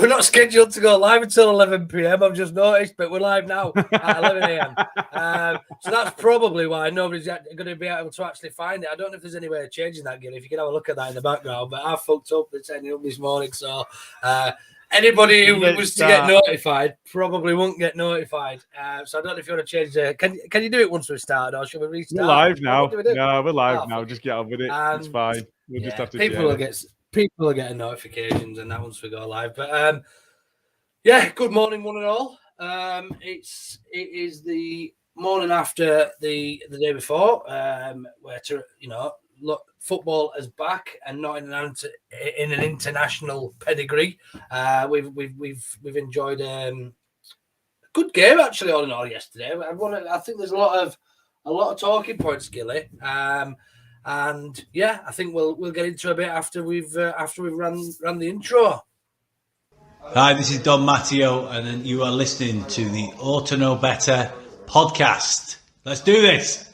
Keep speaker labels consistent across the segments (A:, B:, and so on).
A: we're not scheduled to go live until 11 p.m. I've just noticed, but we're live now at 11 a.m. So that's probably why nobody's going to be able to actually find it. I don't know if there's any way of changing that, Gilly. If you can have a look at that in the background, but I fucked up the setting up this morning. So anybody who was to get notified probably won't get notified. So I don't know if you want to change the. Can you do it once we start, or should we restart?
B: We're live now. No, we're live now. Just get on with it. It's fine. We'll just have to.
A: People are getting notifications, and that once we go live. But good morning, one and all. It is the morning after the day before, where look, football is back and not in an international pedigree. We've enjoyed a good game actually all in all yesterday. I think there's a lot of talking points, Gilly. And yeah, I think we'll get into a bit after we've run the intro.
C: Hi, this is Don Matteo, and you are listening to the Ought to Know Better podcast. Let's do this.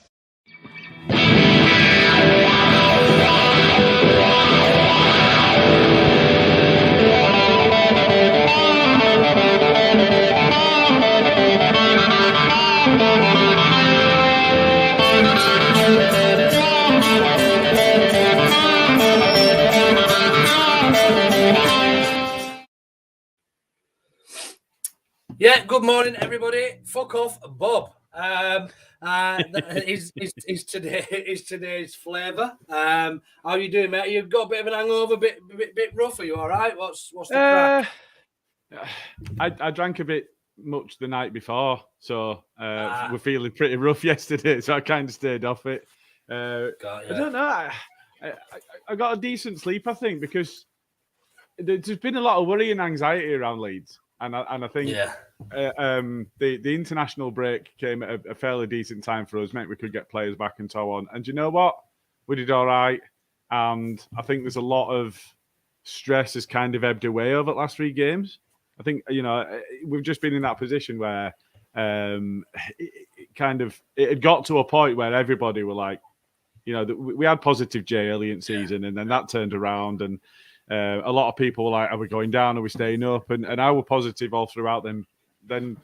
A: Yeah, good morning, everybody. Fuck off, Bob. Is today's flavour. How are you doing, mate? You've got a bit of an hangover, bit rough. Are you all right? What's the crack?
B: I drank a bit much the night before, so we're feeling pretty rough yesterday. So I kind of stayed off it. I don't know. I got a decent sleep, I think, because there's been a lot of worry and anxiety around Leeds. And I think the international break came at a fairly decent time for us, meant we could get players back and so on. And you know what? We did all right. And I think there's a lot of stress has kind of ebbed away over the last 3 games. I think, we've just been in that position where it had got to a point where everybody were like, we had positive J early in season, and then that turned around, and a lot of people were like, are we going down? Are we staying up? And I were positive all throughout. Then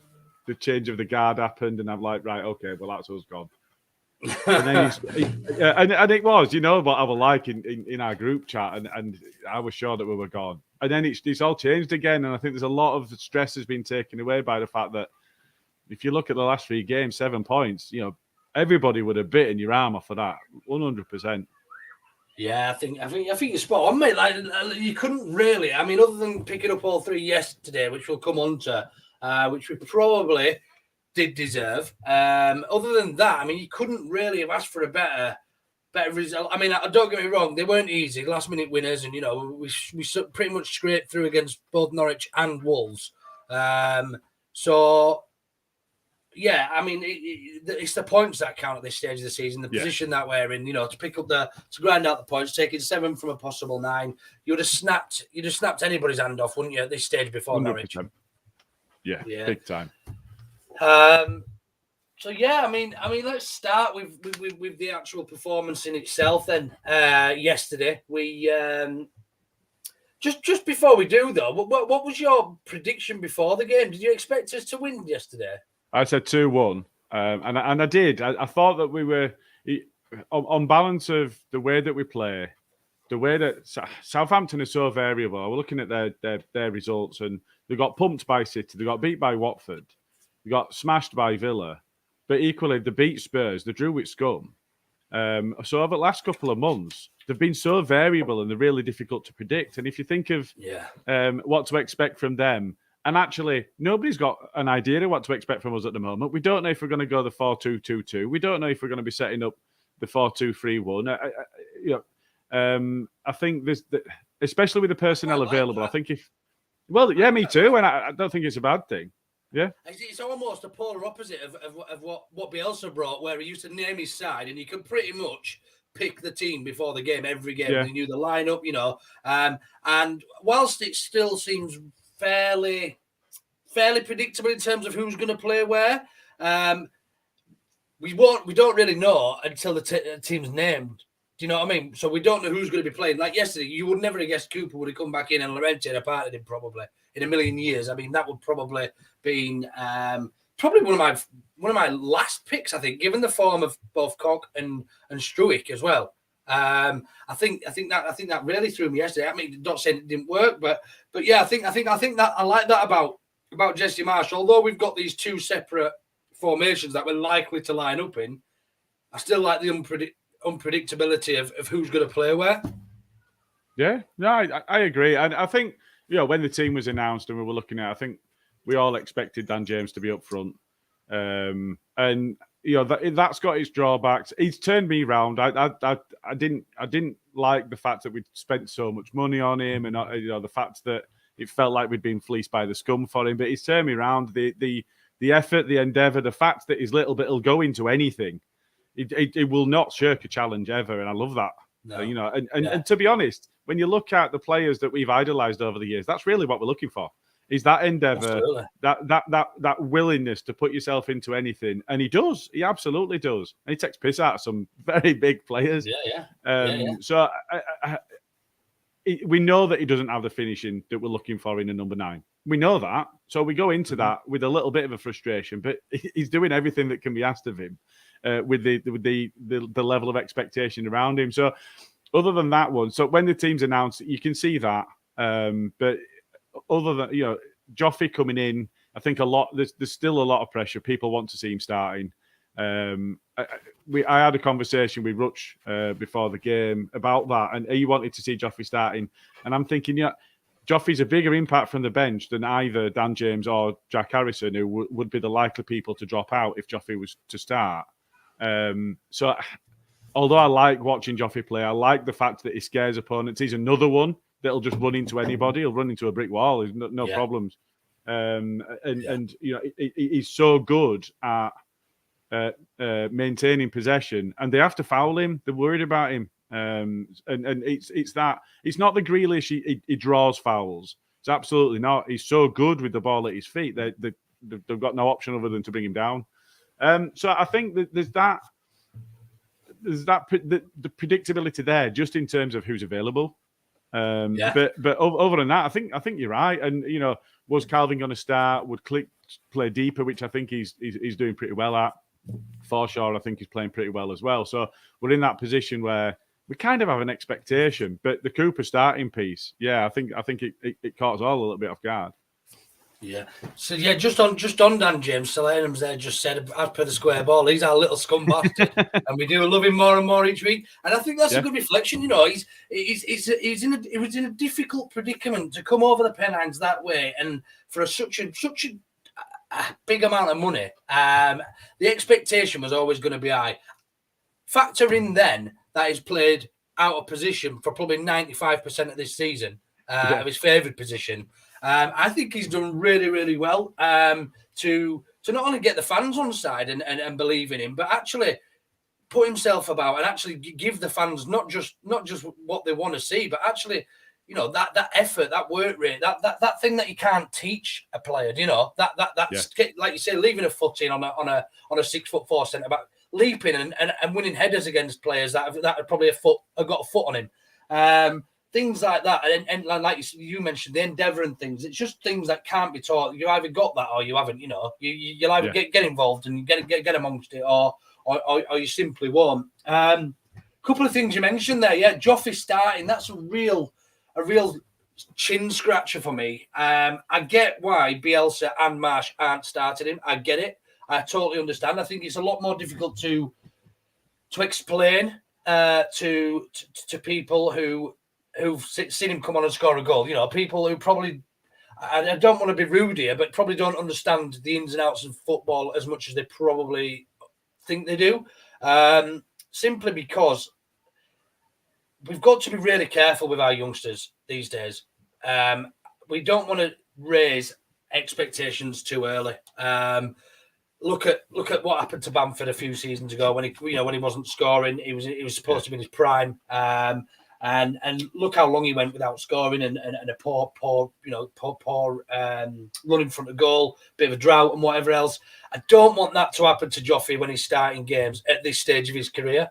B: the change of the guard happened, and I'm like, right, okay, well, that's us gone. And then and it was, what I was like in our group chat, and I was sure that we were gone. And then it's all changed again, and I think there's a lot of stress has been taken away by the fact that if you look at the last 3 games, 7 points, everybody would have bitten your arm off of that, 100%.
A: Yeah, I think you're spot on, mate. Like, you couldn't really. I mean, other than picking up all 3 yesterday, which we'll come on to, which we probably did deserve. Other than that, I mean, you couldn't really have asked for a better result. I mean, don't get me wrong; they weren't easy, last-minute winners, and we pretty much scraped through against both Norwich and Wolves. So. Yeah, I mean, it's the points that count at this stage of the season, the position that we're in, to pick up to grind out the points, taking 7 from a possible 9. You'd have snapped anybody's hand off, wouldn't you, at this stage before 100%. Norwich?
B: Yeah, big time.
A: So yeah, I mean, let's start with the actual performance in itself. Then yesterday, we just before we do though, what was your prediction before the game? Did you expect us to win yesterday?
B: I said 2-1, and I did. I thought that we were on balance of the way that we play, the way that Southampton is so variable. I was looking at their results, and they got pumped by City, they got beat by Watford, they got smashed by Villa, but equally they beat Spurs, they drew with Scum. So over the last couple of months, they've been so variable and they're really difficult to predict. And if you think of what to expect from them. And actually, nobody's got an idea of what to expect from us at the moment. We don't know if we're going to go the 4-2-2-2. We don't know if we're going to be setting up the 4-2-3-1. I think there's, especially with the personnel available. That. I think me too. And I don't think it's a bad thing. Yeah,
A: it's almost a polar opposite of what Bielsa brought, where he used to name his side, and you could pretty much pick the team before the game, every game. Yeah. He knew the lineup, and whilst it still seems fairly predictable in terms of who's going to play where. We don't really know until the team's named. Do you know what I mean? So we don't know who's going to be playing. Like yesterday, you would never have guessed Cooper would have come back in and Llorente had parted him probably in a million years. I mean, that would probably been probably one of my last picks. I think, given the form of both Koch and Struijk as well. I think that really threw me yesterday. I mean, not saying it didn't work, but yeah, I think that I like that about Jesse Marsch. Although we've got these two separate formations that we're likely to line up in, I still like the unpredictability of who's going to play where.
B: Yeah, no, I agree. And I think, when the team was announced and we were looking at it, I think we all expected Dan James to be up front. And, that's got its drawbacks. He's turned me round. I didn't like the fact that we'd spent so much money on him and, the fact that it felt like we'd been fleeced by the scum for him. But he's turned me round. The effort, the endeavour, the fact that his little bit will go into anything. It will not shirk a challenge ever, and I love that.
A: No.
B: And to be honest, when you look at the players that we've idolised over the years, that's really what we're looking for. Is that endeavour, that willingness to put yourself into anything, and he does. He absolutely does. And he takes piss out of some very big players. So we know that he doesn't have the finishing that we're looking for in a number 9. We know that, so we go into that with a little bit of a frustration. But he's doing everything that can be asked of him. With the level of expectation around him. So other than that one, so when the team's announced, you can see that. But other than, Joffrey coming in, I think there's still a lot of pressure. People want to see him starting. I had a conversation with Rutch before the game about that, and he wanted to see Joffrey starting. And I'm thinking, Joffrey's a bigger impact from the bench than either Dan James or Jack Harrison, who would be the likely people to drop out if Joffrey was to start. So although I like watching Joffrey play, I like the fact that he scares opponents. He's another one that'll just run into anybody. He'll run into a brick wall. There's no problems. And he's so good at maintaining possession, and they have to foul him. They're worried about him. And it's that it's not the Grealish he draws fouls. It's absolutely not. He's so good with the ball at his feet. They've got no option other than to bring him down. So I think that there's the predictability there, just in terms of who's available. But other than that, I think you're right. And was Calvin going to start? Would Click play deeper, which I think he's doing pretty well at. Forshaw, I think he's playing pretty well as well. So we're in that position where we kind of have an expectation. But the Cooper starting piece, I think it caught us all a little bit off guard.
A: Yeah. So just on Dan James, Solanum's there just said, as per the square ball, he's our little scum bastard, and we do love him more and more each week. And I think that's a good reflection. He was in a difficult predicament to come over the Pennines that way, and for such a big amount of money, the expectation was always going to be high. Factor in then that he's played out of position for probably 95% of this season, of his favoured position. I think he's done really, really well to not only get the fans on side and believe in him, but actually put himself about and actually give the fans not just what they want to see, but actually, that effort, that work rate, that thing that you can't teach a player. That's like you say, leaving a foot in on a 6'4" centre back, leaping and winning headers against players that have probably got a foot on him. Things like that, and like you mentioned, the endeavour and things. It's just things that can't be taught. You either got that or you haven't. You'll either get involved and get amongst it, or you simply won't. Couple of things you mentioned there, Joffrey starting. That's a real chin scratcher for me. I get why Bielsa and Marsch aren't starting him. I get it. I totally understand. I think it's a lot more difficult to explain to people who've seen him come on and score a goal. People who probably, I don't want to be rude here, but probably don't understand the ins and outs of football as much as they probably think they do. Simply because we've got to be really careful with our youngsters these days. We don't want to raise expectations too early. Look at what happened to Bamford a few seasons ago when he wasn't scoring. He was supposed to be in his prime. And look how long he went without scoring and a poor run in front of goal, bit of a drought and whatever else. I don't want that to happen to Joffrey when he's starting games at this stage of his career.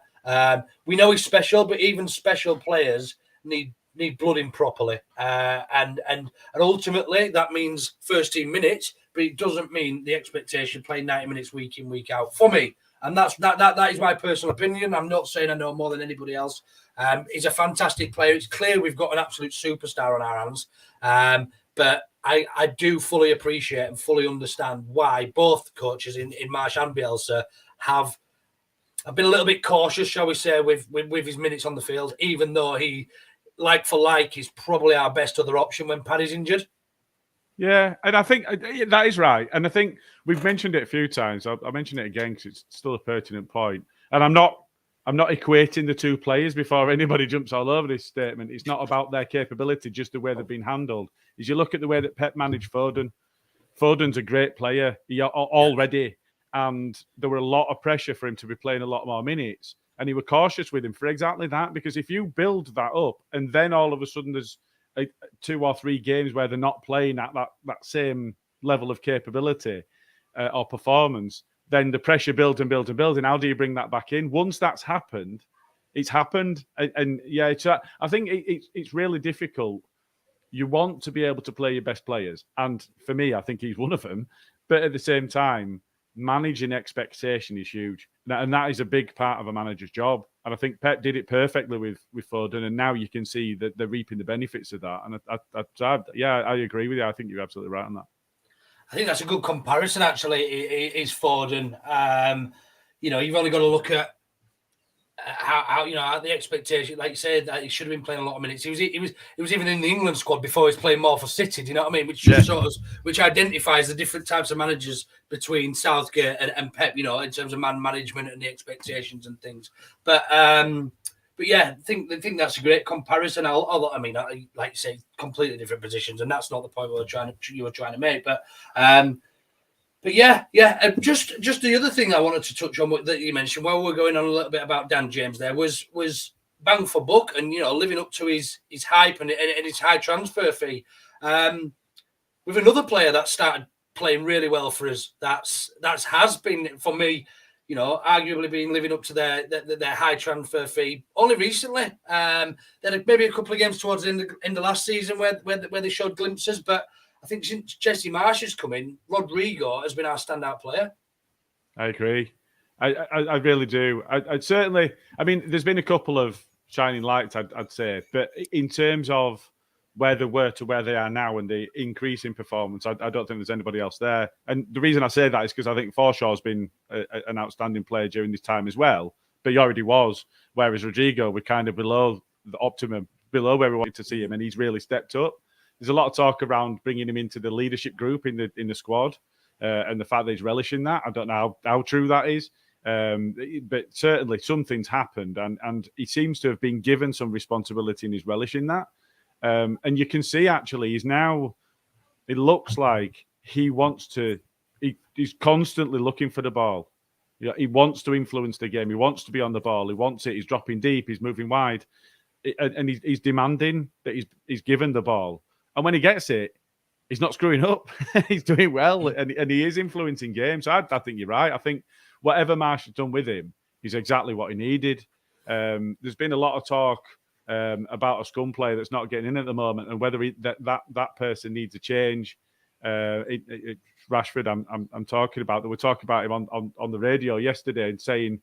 A: We know he's special, but even special players need blooding properly, and ultimately that means first team minutes, but it doesn't mean the expectation playing 90 minutes week in, week out for me. And that is my personal opinion. I'm not saying I know more than anybody else. He's a fantastic player. It's clear we've got an absolute superstar on our hands, but I do fully appreciate and fully understand why both coaches in Marsch and Bielsa have been a little bit cautious, shall we say, with his minutes on the field, even though he, like for like, is probably our best other option when Paddy's injured.
B: Yeah, and I think that is right. And I think we've mentioned it a few times. I'll mention it again because it's still a pertinent point. And I'm not equating the two players before anybody jumps all over this statement. It's not about their capability, just the way they've been handled. As you look at the way that Pep managed Foden, Foden's a great player already, and there were a lot of pressure for him to be playing a lot more minutes. And he was cautious with him for exactly that, because if you build that up and then all of a sudden there's 2 or 3 games where they're not playing at that same level of capability or performance, then the pressure builds and builds and builds. And how do you bring that back in? Once that's happened, it's happened. And yeah, I think it's really difficult. You want to be able to play your best players. And for me, I think he's one of them. But at the same time, managing expectation is huge. And that is a big part of a manager's job. And I think Pep did it perfectly with Foden. And now you can see that they're reaping the benefits of that. And I agree with you. I think you're absolutely right on that.
A: I think that's a good comparison, actually, is Foden. You've only got to look at how the expectation, like you said, that he should have been playing a lot of minutes. He was even in the England squad before he was playing more for City. Do you know what I mean? Which identifies the different types of managers between Southgate and Pep. In terms of man management and the expectations and things. But yeah, I think that's a great comparison. Although, like you say, completely different positions, and that's not the point you were trying to make. But yeah. Just the other thing I wanted to touch on that you mentioned while we're going on a little bit about Dan James there was bang for buck and living up to his hype and his high transfer fee. With another player that started playing really well for us, that has been for me, arguably been living up to their high transfer fee only recently. They had maybe a couple of games towards the end of last season where they showed glimpses, but I think since Jesse Marsch has come in, Rodrigo has been our standout player. I
B: agree. I really do. I'd certainly. There's been a couple of shining lights, I'd say, but in terms of where they were to where they are now and the increase in performance, I don't think there's anybody else there. And the reason I say that is because I think Forshaw's been an outstanding player during this time as well, but he already was. Whereas Rodrigo was kind of below the optimum, below where we wanted to see him, and he's really stepped up. There's a lot of talk around bringing him into the leadership group in the squad, and the fact that he's relishing that. I don't know how true that is, but certainly something's happened, and he seems to have been given some responsibility and he's relishing that. And you can see actually he's now. It looks like he wants to. He's constantly looking for the ball. He wants to influence the game. He wants to be on the ball. He wants it. He's dropping deep. He's moving wide, and he's demanding that he's given the ball. And when he gets it, he's not screwing up. He's doing well, and he is influencing games. So I think you're right. I think whatever Marsch has done with him is exactly what he needed. There's been a lot of talk about a scum player that's not getting in at the moment, and whether that person needs a change. Rashford, I'm talking about. They were talking about him on the radio yesterday and saying,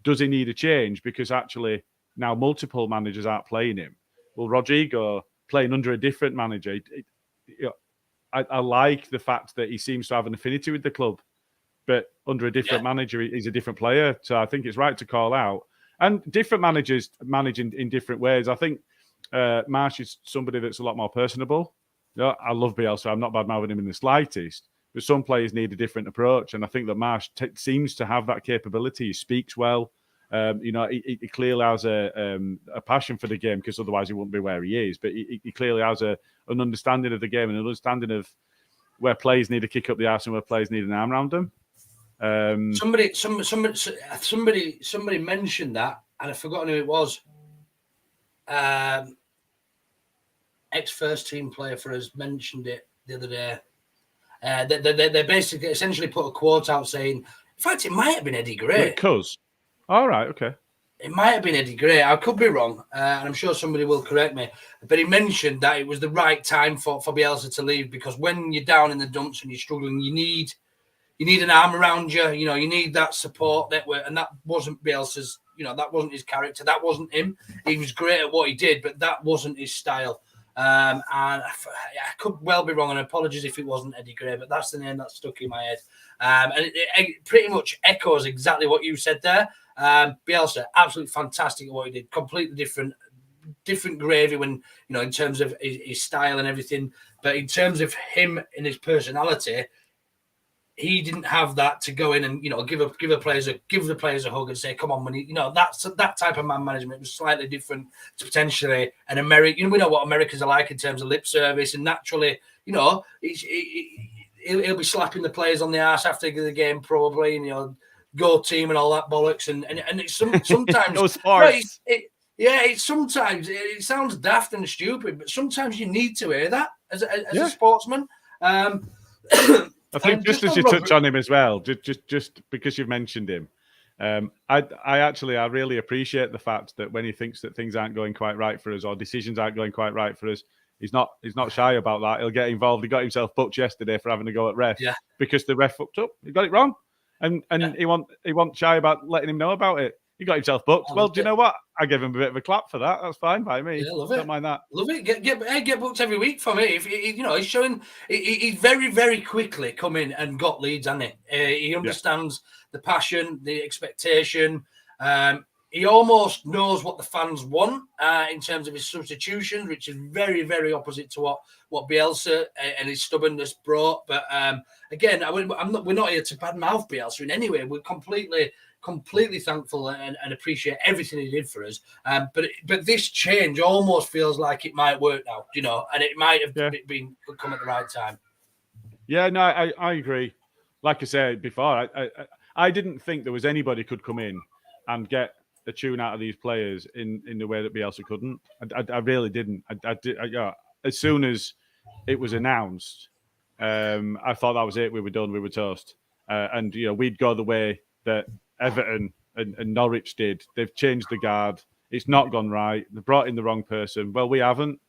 B: does he need a change? Because actually now multiple managers aren't playing him. Well, Rodrigo playing under a different manager. I like the fact that he seems to have an affinity with the club, but under a different manager, he's a different player. So I think it's right to call out. And different managers manage in different ways. I think Marsch is somebody that's a lot more personable. I love Bielsa. I'm not bad-mouthing him in the slightest. But some players need a different approach. And I think that Marsch seems to have that capability. He speaks well. He clearly has a passion for the game, because otherwise he wouldn't be where he is. But he clearly has an understanding of the game and an understanding of where players need to kick up the arse and where players need an arm around them.
A: Somebody mentioned that, and I've forgotten who it was. Ex-first team player for us mentioned it the other day. They basically essentially put a quote out saying, in fact, it might have been Eddie Gray.
B: Cuz. All right, okay.
A: it might have been Eddie Gray. I could be wrong, and I'm sure somebody will correct me. But he mentioned that it was the right time for Bielsa to leave, because when you're down in the dumps and you're struggling, you need an arm around you. You know, you need that support network, and that wasn't Bielsa's. You know, that wasn't his character. That wasn't him. He was great at what he did, but that wasn't his style. And I could well be wrong, and apologies if it wasn't Eddie Gray, but that's the name that stuck in my head. And it pretty much echoes exactly what you said there. Bielsa, absolutely fantastic at what he did. Completely different gravy when, you know, in terms of his style and everything. But in terms of him and his personality, he didn't have that to go in and, you know, give the players a hug and say, come on, money. You know, that type of man management was slightly different to potentially an American. You know, we know what Americans are like in terms of lip service, and naturally, you know, he'll be slapping the players on the arse after the game probably, and, you know, go team and all that bollocks, and it's sometimes
B: those farts.
A: Sometimes it sounds daft and stupid, but sometimes you need to hear that as a sportsman.
B: I think just as you touch on him as well, just because you've mentioned him, I really appreciate the fact that when he thinks that things aren't going quite right for us or decisions aren't going quite right for us, he's not shy about that. He'll get involved. He got himself booked yesterday for having a go at ref because the ref fucked up. He got it wrong. And he wasn't shy about letting him know about it. He got himself booked. Well, do you know what? I give him a bit of a clap for that. That's fine by me.
A: Yeah, love it.
B: Don't mind that.
A: Love it. Get booked every week for me. If you know, he's showing. He's very, very quickly come in and got leads, hasn't he? He understands the passion, the expectation. He almost knows what the fans want in terms of his substitutions, which is very, very opposite to what Bielsa and his stubbornness brought. But again, we're not here to badmouth Bielsa in any way. We're completely thankful and appreciate everything he did for us. But this change almost feels like it might work now, you know, and it might have come at the right time.
B: Yeah, no, I agree. Like I said before, I didn't think there was anybody could come in and get a tune out of these players in the way that Bielsa couldn't. I really didn't. As soon as it was announced, I thought that was it. We were done. We were toast. And you know, we'd go the way that Everton and Norwich did. They've changed the guard. It's not gone right. They brought in the wrong person. Well, we haven't.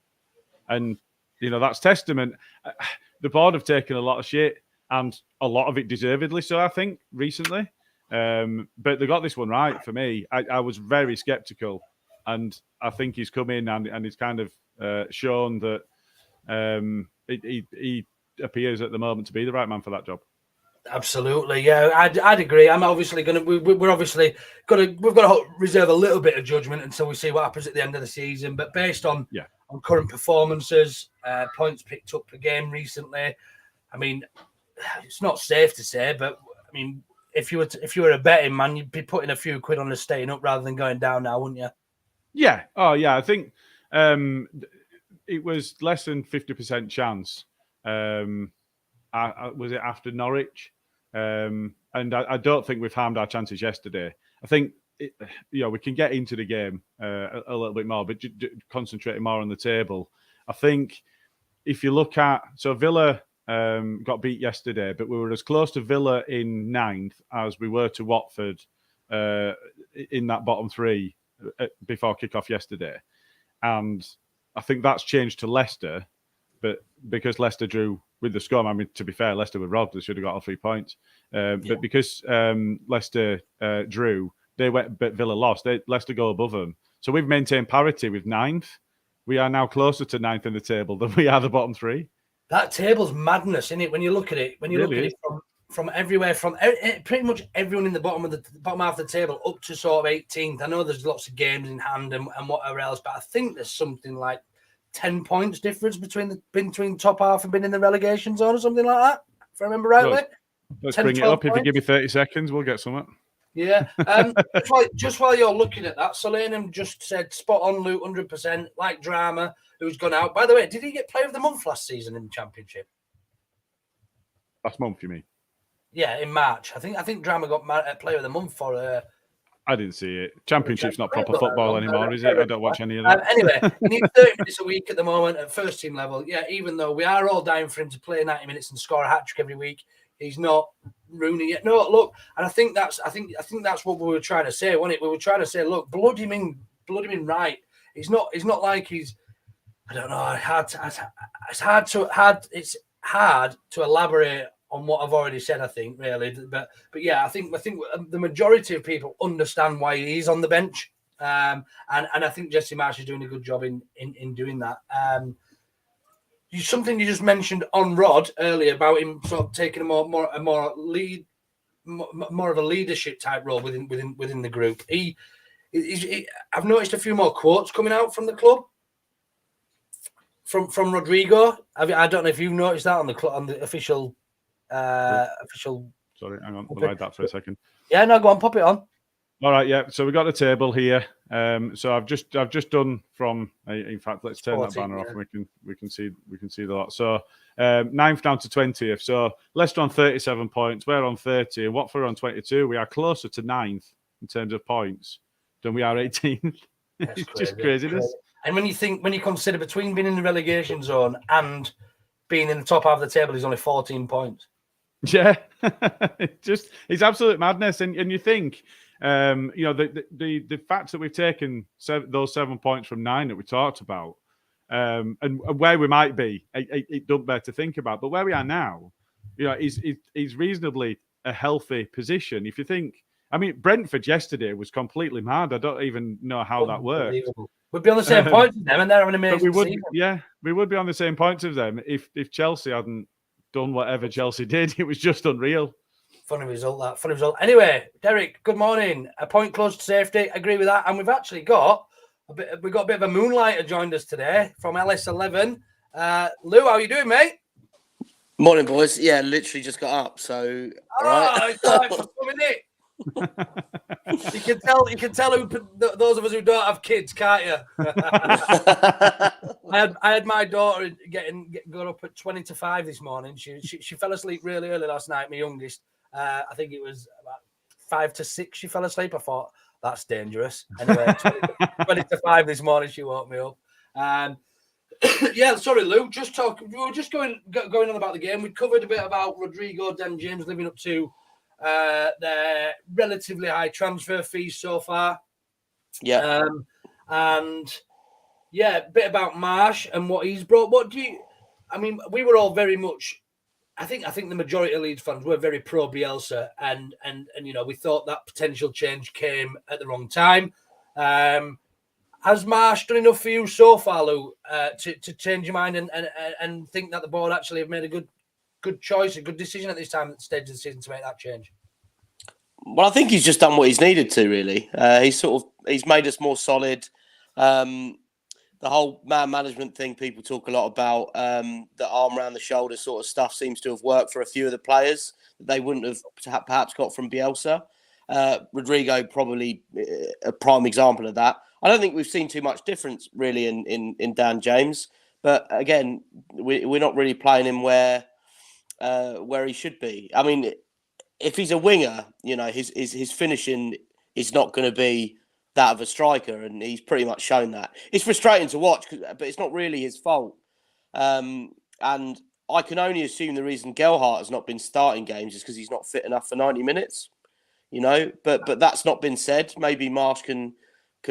B: And you know, that's testament. The board have taken a lot of shit, and a lot of it deservedly so, I think, recently. But they got this one right for me. I was very sceptical, and I think he's come in and he's kind of shown that he appears at the moment to be the right man for that job. Absolutely,
A: yeah, I'd agree. I'm obviously we've got to reserve a little bit of judgment until we see what happens at the end of the season. But based on current performances, points picked up per game recently, I mean, it's not safe to say, but I mean, if you were a betting man, you'd be putting a few quid on the staying up rather than going down now, wouldn't you?
B: Yeah. Oh, yeah. I think it was less than 50% chance. Was it after Norwich? And I don't think we've harmed our chances yesterday. I think we can get into the game a little bit more, but concentrating more on the table. I think if you look at Villa got beat yesterday, but we were as close to Villa in 9th as we were to Watford in that bottom 3 before kickoff yesterday, and I think that's changed to Leicester, but because Leicester drew with the score, I mean, to be fair, Leicester were robbed. They should have got all 3 points. But because Leicester drew, they went, but Villa lost. Leicester go above them. So we've maintained parity with 9th. We are now closer to 9th in the table than we are the bottom 3.
A: That table's madness, isn't it? When you look at it, it from everywhere, from pretty much everyone in the bottom half of the table up to sort of 18th. I know there's lots of games in hand and whatever else, but I think there's something like 10 points difference between top half and being in the relegation zone or something like that, if I remember rightly.
B: Let's bring it up. Points. If you give me 30 seconds, we'll get something.
A: Yeah. Just while you're looking at that, Solanum just said spot on, Luke, 100%. Like Drama, who's gone out. By the way, did he get Player of the Month last season in the Championship?
B: Last month, you mean?
A: Yeah, in March. I think Drama got Player of the Month for.
B: I didn't see it. Championship's not proper football anymore, is it? I don't watch any of that.
A: Anyway, he needs 30 minutes a week at the moment at first team level. Yeah, even though we are all dying for him to play 90 minutes and score a hat-trick every week, He's not ruining it. No, look, and I think that's what we were trying to say, wasn't it? We were trying to say, look, blood him in right. It's not like he's, I don't know. It's hard to elaborate on what I've already said. I think really, but yeah, I think the majority of people understand why he's on the bench, and I think Jesse Marsh is doing a good job in doing that. Something you just mentioned on Rod earlier about him sort of taking a more of a leadership type role within the group. I've noticed a few more quotes coming out from the club. From Rodrigo, I don't know if you've noticed that on the official.
B: Sorry, hang on. We'll hide that for a second.
A: Yeah, no, go on, pop it on.
B: All right, yeah. So we got the table here. So I've just done from. In fact, let's turn 14, that banner off. And we can see the lot. So 9th down to 20th. So Leicester on 37 points. We're on 30. Watford on 22. We are closer to 9th in terms of points than we are 18th. It's just craziness.
A: And when you consider between being in the relegation zone and being in the top half of the table, he's only 14 points.
B: Yeah, it's absolute madness. And you think, the fact that we've taken those 7 points from 9 that we talked about, and where we might be, it doesn't bear to think about. But where we are now, is reasonably a healthy position. If you think, I mean, Brentford yesterday was completely mad. I don't even know how that worked.
A: We'd be on the same points as them, and they're having an amazing season.
B: Yeah, we would be on the same points as them if Chelsea hadn't done whatever Chelsea did. It was just unreal.
A: Funny result. Anyway, Derek, good morning. A point close to safety. Agree with that. And we've actually got a bit of a moonlighter joined us today from LS11. Lou, how are you doing, mate?
D: Morning, boys. Yeah, literally just got up. So,
A: it's time for coming in. You can tell those of us who don't have kids, can't you? I had my daughter got up at 20 to 5 this morning. She fell asleep really early last night. My youngest, I think it was about 5 to 6. She fell asleep. I thought that's dangerous. Anyway, 20 to 5 this morning. She woke me up. Yeah, sorry, Lou. We were just going on about the game. We covered a bit about Rodrigo, Dan James living up to their relatively high transfer fees so far.
D: Yeah.
A: And yeah, a bit about Marsh and what he's brought. We were all very much, I think the majority of Leeds fans were very pro Bielsa, and we thought that potential change came at the wrong time. Has Marsh done enough for you so far, Lou, to change your mind and think that the board actually have made a good choice, a good decision at this stage of the season to make that change?
D: Well, I think he's just done what he's needed to, really. He's made us more solid. The whole man management thing people talk a lot about, the arm around the shoulder sort of stuff seems to have worked for a few of the players that they wouldn't have perhaps got from Bielsa. Rodrigo probably a prime example of that. I don't think we've seen too much difference really in Dan James, but again, we're not really playing him where he should be. I mean, if he's a winger, his finishing is not going to be that of a striker, and he's pretty much shown that. It's frustrating to watch, but it's not really his fault. And I can only assume the reason Gelhardt has not been starting games is because he's not fit enough for 90 minutes. But that's not been said. Maybe Marsh can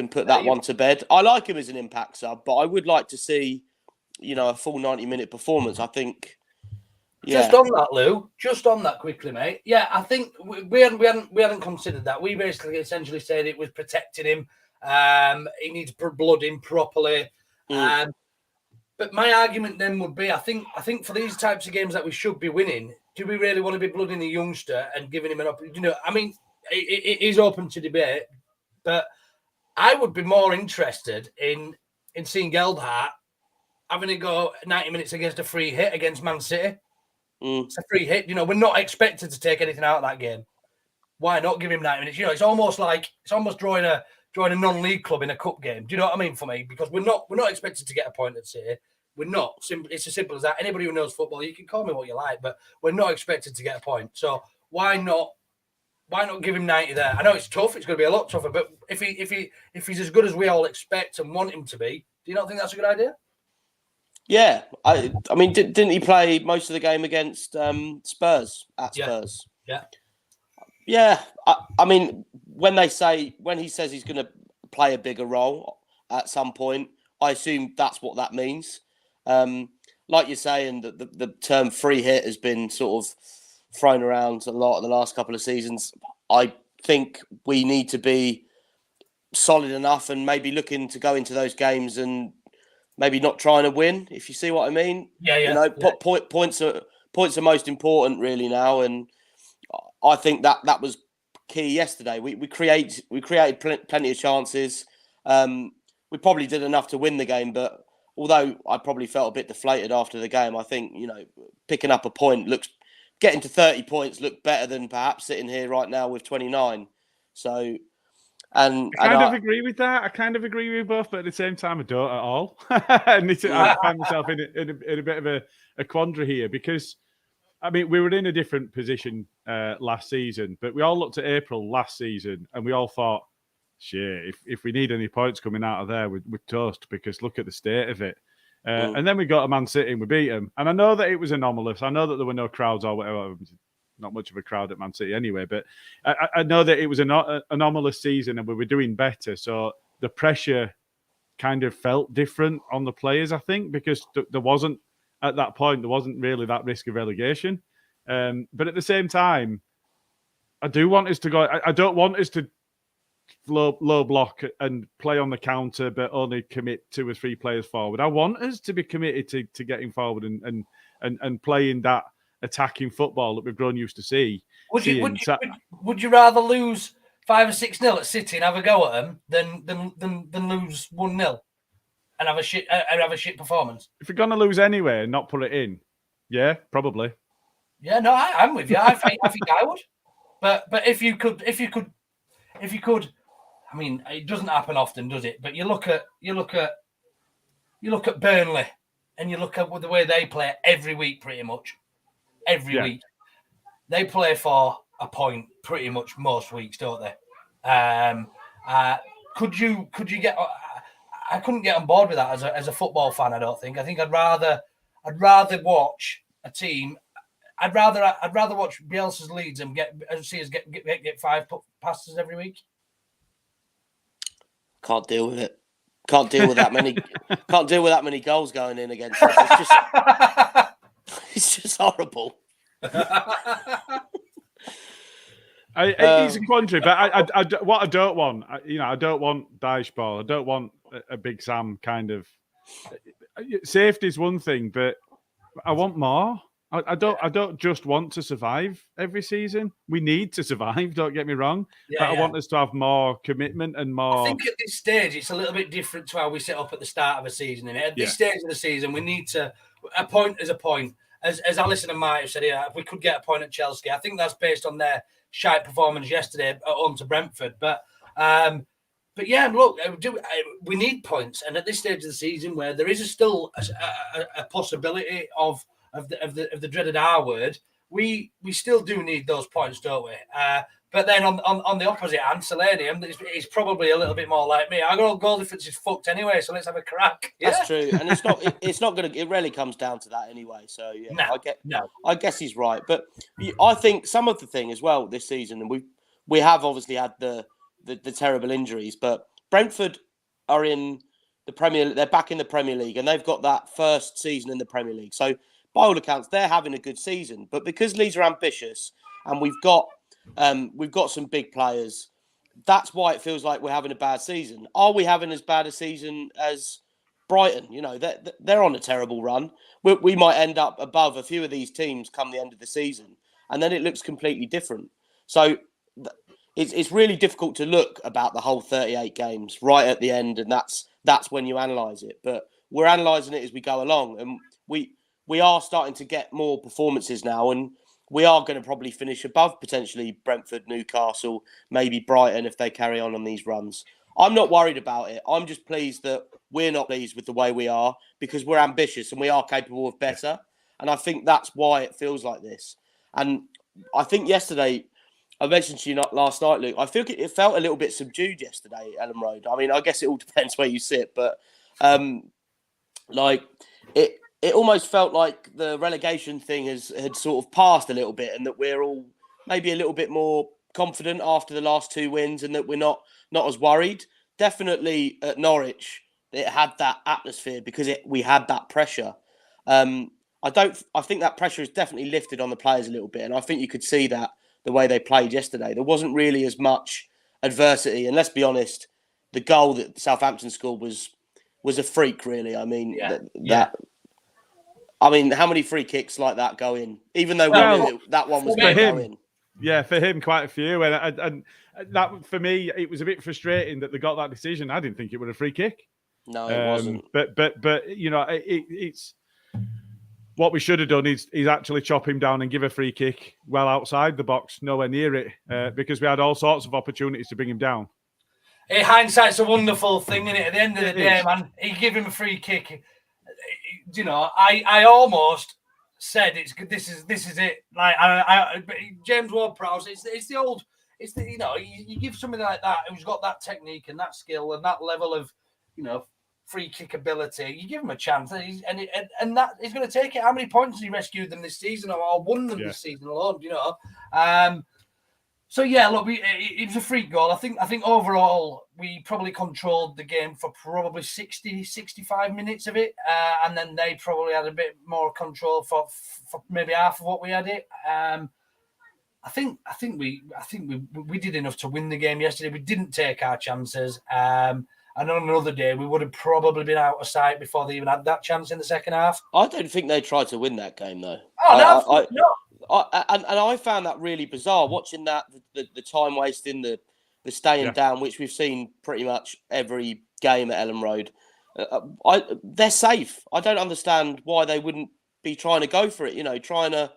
D: put that one to bed. I like him as an impact sub, but I would like to see, a full 90-minute performance. I think. Yeah.
A: Just on that, Lou. Just on that quickly, mate. Yeah, I think we hadn't considered that. We basically essentially said it was protecting him. He needs to blood him properly. But my argument then would be, I think for these types of games that we should be winning, do we really want to be blooding a youngster and giving him an opportunity? I mean, it is open to debate, but I would be more interested in seeing Gelhardt having to go 90 minutes against a free hit against Man City. It's a free hit. We're not expected to take anything out of that game. Why not give him 90 minutes? It's almost drawing a non-league club in a cup game. Do you know what I mean? For me, because we're not expected to get a point at City. We're not. It's as simple as that. Anybody who knows football, you can call me what you like, but we're not expected to get a point. So why not give him 90 there? I know it's tough. It's going to be a lot tougher. But if he's as good as we all expect and want him to be, do you not think that's a good idea?
D: Yeah, I mean, didn't he play most of the game against Spurs at Spurs? Yeah. I mean, when he says he's going to play a bigger role at some point, I assume that's what that means. Like you're saying, the term free hit has been sort of thrown around a lot in the last couple of seasons. I think we need to be solid enough and maybe looking to go into those games and maybe not trying to win, if you see what I mean. Points are most important really now, and I think that was key yesterday. We created plenty of chances. We probably did enough to win the game, but although I probably felt a bit deflated after the game, I think picking up a point getting to 30 points looked better than perhaps sitting here right now with 29. So. I
B: agree with that. I kind of agree with you both, but at the same time, I don't at all. I find myself in a bit of a quandary here because, I mean, we were in a different position last season, but we all looked at April last season and we all thought, shit, if we need any points coming out of there, we're toast because look at the state of it. And then we got a Man City and we beat them. And I know that it was anomalous. I know that there were no crowds or whatever. Not much of a crowd at Man City anyway, but I know that it was an anomalous season and we were doing better. So the pressure kind of felt different on the players, I think, because there wasn't, at that point, there wasn't really that risk of relegation. But at the same time, I do want us to go, I don't want us to low block and play on the counter, but only commit 2 or 3 players forward. I want us to be committed to getting forward and playing that attacking football that we've grown used to see.
A: Would you rather lose 5 or 6-0 at City and have a go at them than lose 1-0 and have a shit performance?
B: If you're gonna lose anyway and not put it in, yeah, probably.
A: Yeah, no, I'm with you. I think I would. But if you could, I mean, it doesn't happen often, does it? But you look at Burnley and you look at the way they play every week, pretty much. Every week they play for a point pretty much most weeks, don't they? Could you get? I couldn't get on board with that as a football fan. I don't think. I think I'd rather watch a team. I'd rather watch Bielsa's Leeds and see us get 5 passes every week.
D: Can't deal with it. Can't deal with that many. Can't deal with that many goals going in against us. It's just horrible.
B: It's a quandary, but what I don't want, I don't want Dyche ball. I don't want a Big Sam kind of. Safety is one thing, but I want more. I don't just want to survive every season. We need to survive. Don't get me wrong, but I want us to have more commitment and more.
A: I think at this stage it's a little bit different to how we set up at the start of a season. At this stage of the season, we need to. A point is a point. As Alisson and Mike have said here, if we could get a point at Chelsea, I think that's based on their shite performance yesterday at home to Brentford. But yeah, look, we need points, and at this stage of the season, where there is still a possibility of the dreaded R word, we still do need those points, don't we? But then on the opposite hand, Selenium is probably a little bit more like me. I got goal difference is fucked anyway, so let's have a crack.
D: That's true, and it's not gonna. It rarely comes down to that anyway. So yeah, I guess he's right. But I think some of the thing as well this season, and we have obviously had the terrible injuries, but Brentford are in the Premier. They're back in the Premier League, and they've got that first season in the Premier League. So by all accounts, they're having a good season. But because Leeds are ambitious, and we've got some big players, that's why it feels like we're having a bad season. Are we having as bad a season as Brighton? They're on a terrible run. We might end up above a few of these teams come the end of the season, and then it looks completely different. So it's really difficult to look about the whole 38 games right at the end, and that's when you analyse it. But we're analysing it as we go along, and we are starting to get more performances now, and we are going to probably finish above potentially Brentford, Newcastle, maybe Brighton if they carry on these runs. I'm not worried about it. I'm just pleased that we're not pleased with the way we are because we're ambitious and we are capable of better. And I think that's why it feels like this. And I think yesterday, I mentioned to you last night, Luke, I feel it felt a little bit subdued yesterday at Ellen Road. I mean, I guess it all depends where you sit, but it almost felt like the relegation thing had sort of passed a little bit, and that we're all maybe a little bit more confident after the last 2 wins, and that we're not as worried. Definitely at Norwich, it had that atmosphere because we had that pressure. I think that pressure is definitely lifted on the players a little bit, and I think you could see that the way they played yesterday. There wasn't really as much adversity, and let's be honest, the goal that Southampton scored was a freak, really. I mean, I mean, how many free kicks like that go in? Even though we knew that one was going to go in.
B: Yeah, for him, quite a few, and that for me, it was a bit frustrating that they got that decision. I didn't think it was a free kick.
D: No, it wasn't.
B: But you know, it's what we should have done is actually chop him down and give a free kick well outside the box, nowhere near it, because we had all sorts of opportunities to bring him down.
A: Hey, hindsight's a wonderful thing, isn't it? At the end of the day, man, he give him a free kick. You know, I almost said this is it. Like James Ward-Prowse, it's the old, you know, you give somebody like that who's got that technique and that skill and that level of, you know, free kick ability, you give him a chance, and that he's going to take it. How many points has he rescued them this season, or won them this season alone? You know, so yeah, look, it was a freak goal. I think overall we probably controlled the game for probably 65 minutes of it, and then they probably had a bit more control for maybe half of what we had it. I think we did enough to win the game yesterday. We didn't take our chances. And on another day, we would have probably been out of sight before they even had that chance in the second half.
D: I don't think they tried to win that game, though.
A: Oh, no.
D: And I found that really bizarre, watching that, the time wasting, the staying down, which we've seen pretty much every game at Ellen Road. They're safe. I don't understand why they wouldn't be trying to go for it, you know, trying to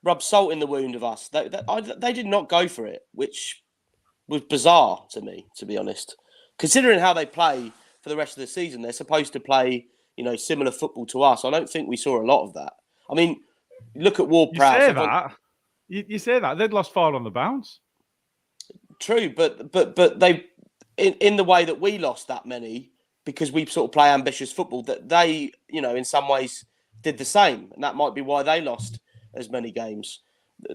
D: rub salt in the wound of us. They did not go for it, which was bizarre to me, to be honest. Considering how they play for the rest of the season, they're supposed to play, you know, similar football to us. I don't think we saw a lot of that. I mean, look at Ward-Prowse.
B: You say that. You say that. They'd lost 4 on the bounce.
D: True, but they, in the way that we lost that many, because we sort of play ambitious football, that they, you know, in some ways did the same. And that might be why they lost as many games.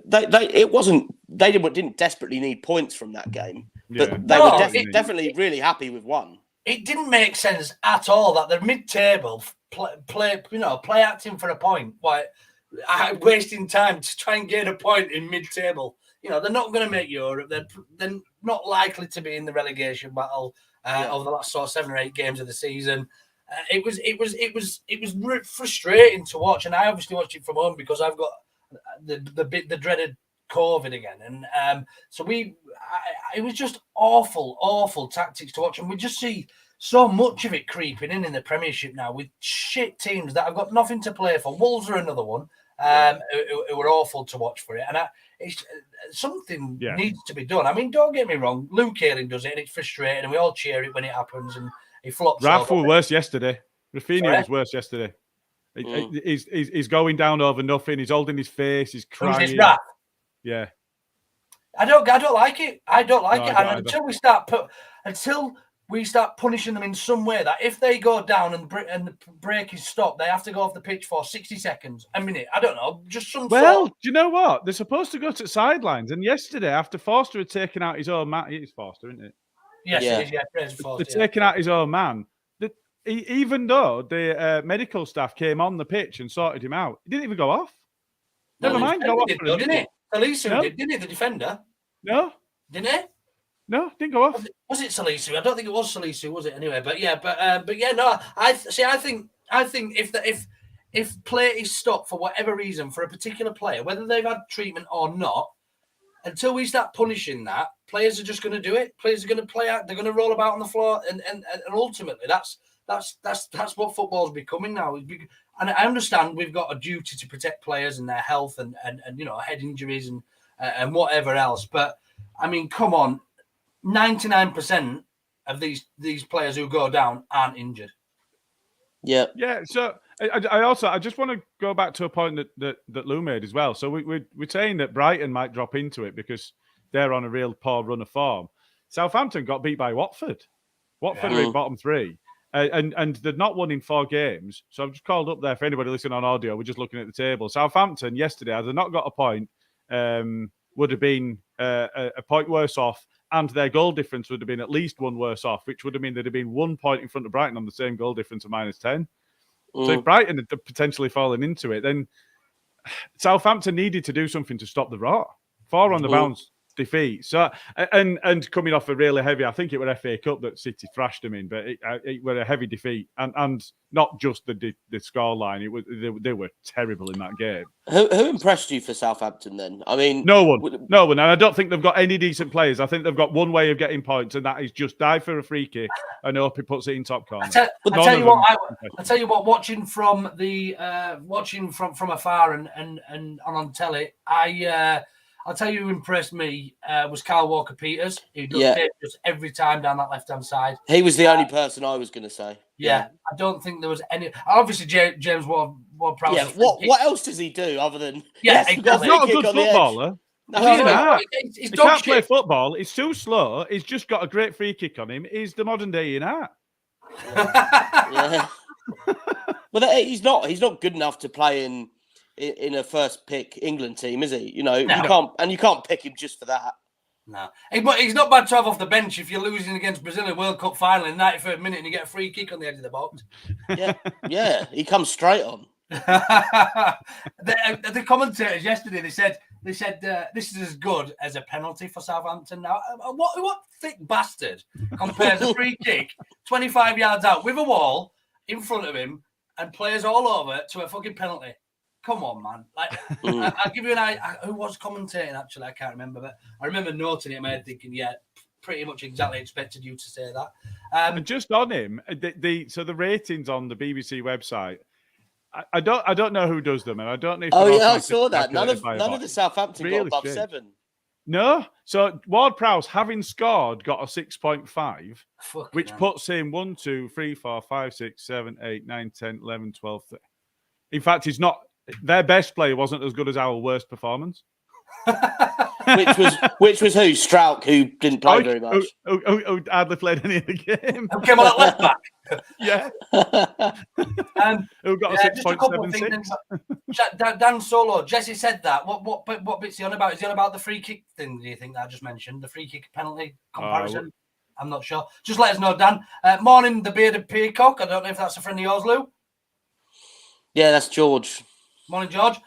D: They didn't desperately need points from that game. But they were definitely really happy with one.
A: It didn't make sense at all that they're mid-table, play acting for a point, wasting time to try and get a point in mid-table. You know, they're not going to make Europe. They're not likely to be in the relegation battle over the last sort of 7 or 8 games of the season. It was frustrating to watch, and I obviously watched it from home because I've got the dreaded COVID again, and so it was just awful tactics to watch, and we just see so much of it creeping in the Premiership now with shit teams that have got nothing to play for. Wolves are another one who were awful to watch for it, and something needs to be done. I mean, don't get me wrong, Luke Ayling does it, and it's frustrating, and we all cheer it when it happens, and he flops.
B: Rafa was worse yesterday. Rafinha was worse yesterday. He's going down over nothing. He's holding his face. He's crying. Yeah,
A: I don't like it. I don't like it. And until we start punishing them in some way, that if they go down and the break is stopped, they have to go off the pitch for 60 seconds, a minute. I don't know, just some.
B: Well, do you know what? They're supposed to go to the sidelines. And yesterday, after Forster had taken out his own man, it's Forster, isn't it?
A: Yes, it is. Yeah, Fraser Forster.
B: They're taking out his own man. Even though the medical staff came on the pitch and sorted him out, he didn't even go off. Never mind, go off.
A: Didn't it? Salisu did, didn't he? The defender.
B: No.
A: Didn't he?
B: No, didn't go off.
A: Was it Salisu? I don't think it was Salisu, was it? Anyway, but yeah, no. I think if play is stopped for whatever reason for a particular player, whether they've had treatment or not, until we start punishing that, players are just going to do it. Players are going to play out. They're going to roll about on the floor, and ultimately, that's what football's becoming now. And I understand we've got a duty to protect players and their health and you know, head injuries and whatever else. But I mean, come on, 99% of these players who go down aren't injured.
D: Yeah.
B: So I just want to go back to a point that Lou made as well. So we're saying that Brighton might drop into it because they're on a real poor run of form. Southampton got beat by Watford. Watford are in bottom 3. and they've not won in 4 games. So I've just called up there for anybody listening on audio. We're just looking at the table. Southampton yesterday, had they not got a point, would have been a point worse off, and their goal difference would have been at least 1 worse off, which would have mean they'd have been 1 point in front of Brighton on the same goal difference of -10. So if Brighton had potentially fallen into it, then Southampton needed to do something to stop the rot. 4 on the bounce defeat. So and coming off a really heavy, I think it was FA Cup that City thrashed them in, but it was a heavy defeat, and not just the scoreline. It was they were terrible in that game.
D: Who impressed you for Southampton then? I mean,
B: no one, and I don't think they've got any decent players. I think they've got one way of getting points, and that is just dive for a free kick and hope he puts it in top corner.
A: I tell you what. Watching from from afar and on telly, I'll tell you who impressed me was Kyle Walker-Peters, who does dangerous every time down that left-hand side.
D: He was the only person I was going to say.
A: Yeah, I don't think there was any. Obviously, James Ward-Prowse.
D: Yeah, what else does he do other than?
A: Yeah,
B: he's not a good footballer. He can't play football. He's too slow. He's just got a great free kick on him. He's the modern day Ian Hart.
D: Yeah. Well, he's not good enough to play in a first pick England team, is he? You can't pick him just for that.
A: No, but he's not bad to have off the bench if you're losing against Brazil in World Cup final in 93rd minute and you get a free kick on the edge of the box.
D: Yeah, he comes straight on.
A: The commentators yesterday they said this is as good as a penalty for Southampton. Now, what thick bastard compares a free kick 25 yards out with a wall in front of him and players all over to a fucking penalty? Come on, man. I'll give you an idea. Who was commentating, actually? I can't remember. But I remember noting it in my head thinking, pretty much exactly expected you to say that.
B: And just on him, the ratings on the BBC website, I don't know who does them, and I don't know if
D: I saw that. None of the Southampton got above 7.
B: No. So Ward-Prowse, having scored, got a 6.5, which puts him 1, 2, 3, 4, 5, 6, 7, 8, 9, 10, 11, 12. In fact, he's not. Their best player wasn't as good as our worst performance.
D: which was who? Strauch, who didn't play very much.
B: Who hardly played any of the game.
A: Who came on at left back.
B: Yeah. Who got a 6.76.
A: Dan Solo, Jesse said that. What bit's he on about? Is he on about the free kick thing, do you think, that I just mentioned? The free kick penalty comparison? I'm not sure. Just let us know, Dan. Morning, the bearded peacock. I don't know if that's a friend of yours, Lou.
D: Yeah, that's George.
A: Morning, George.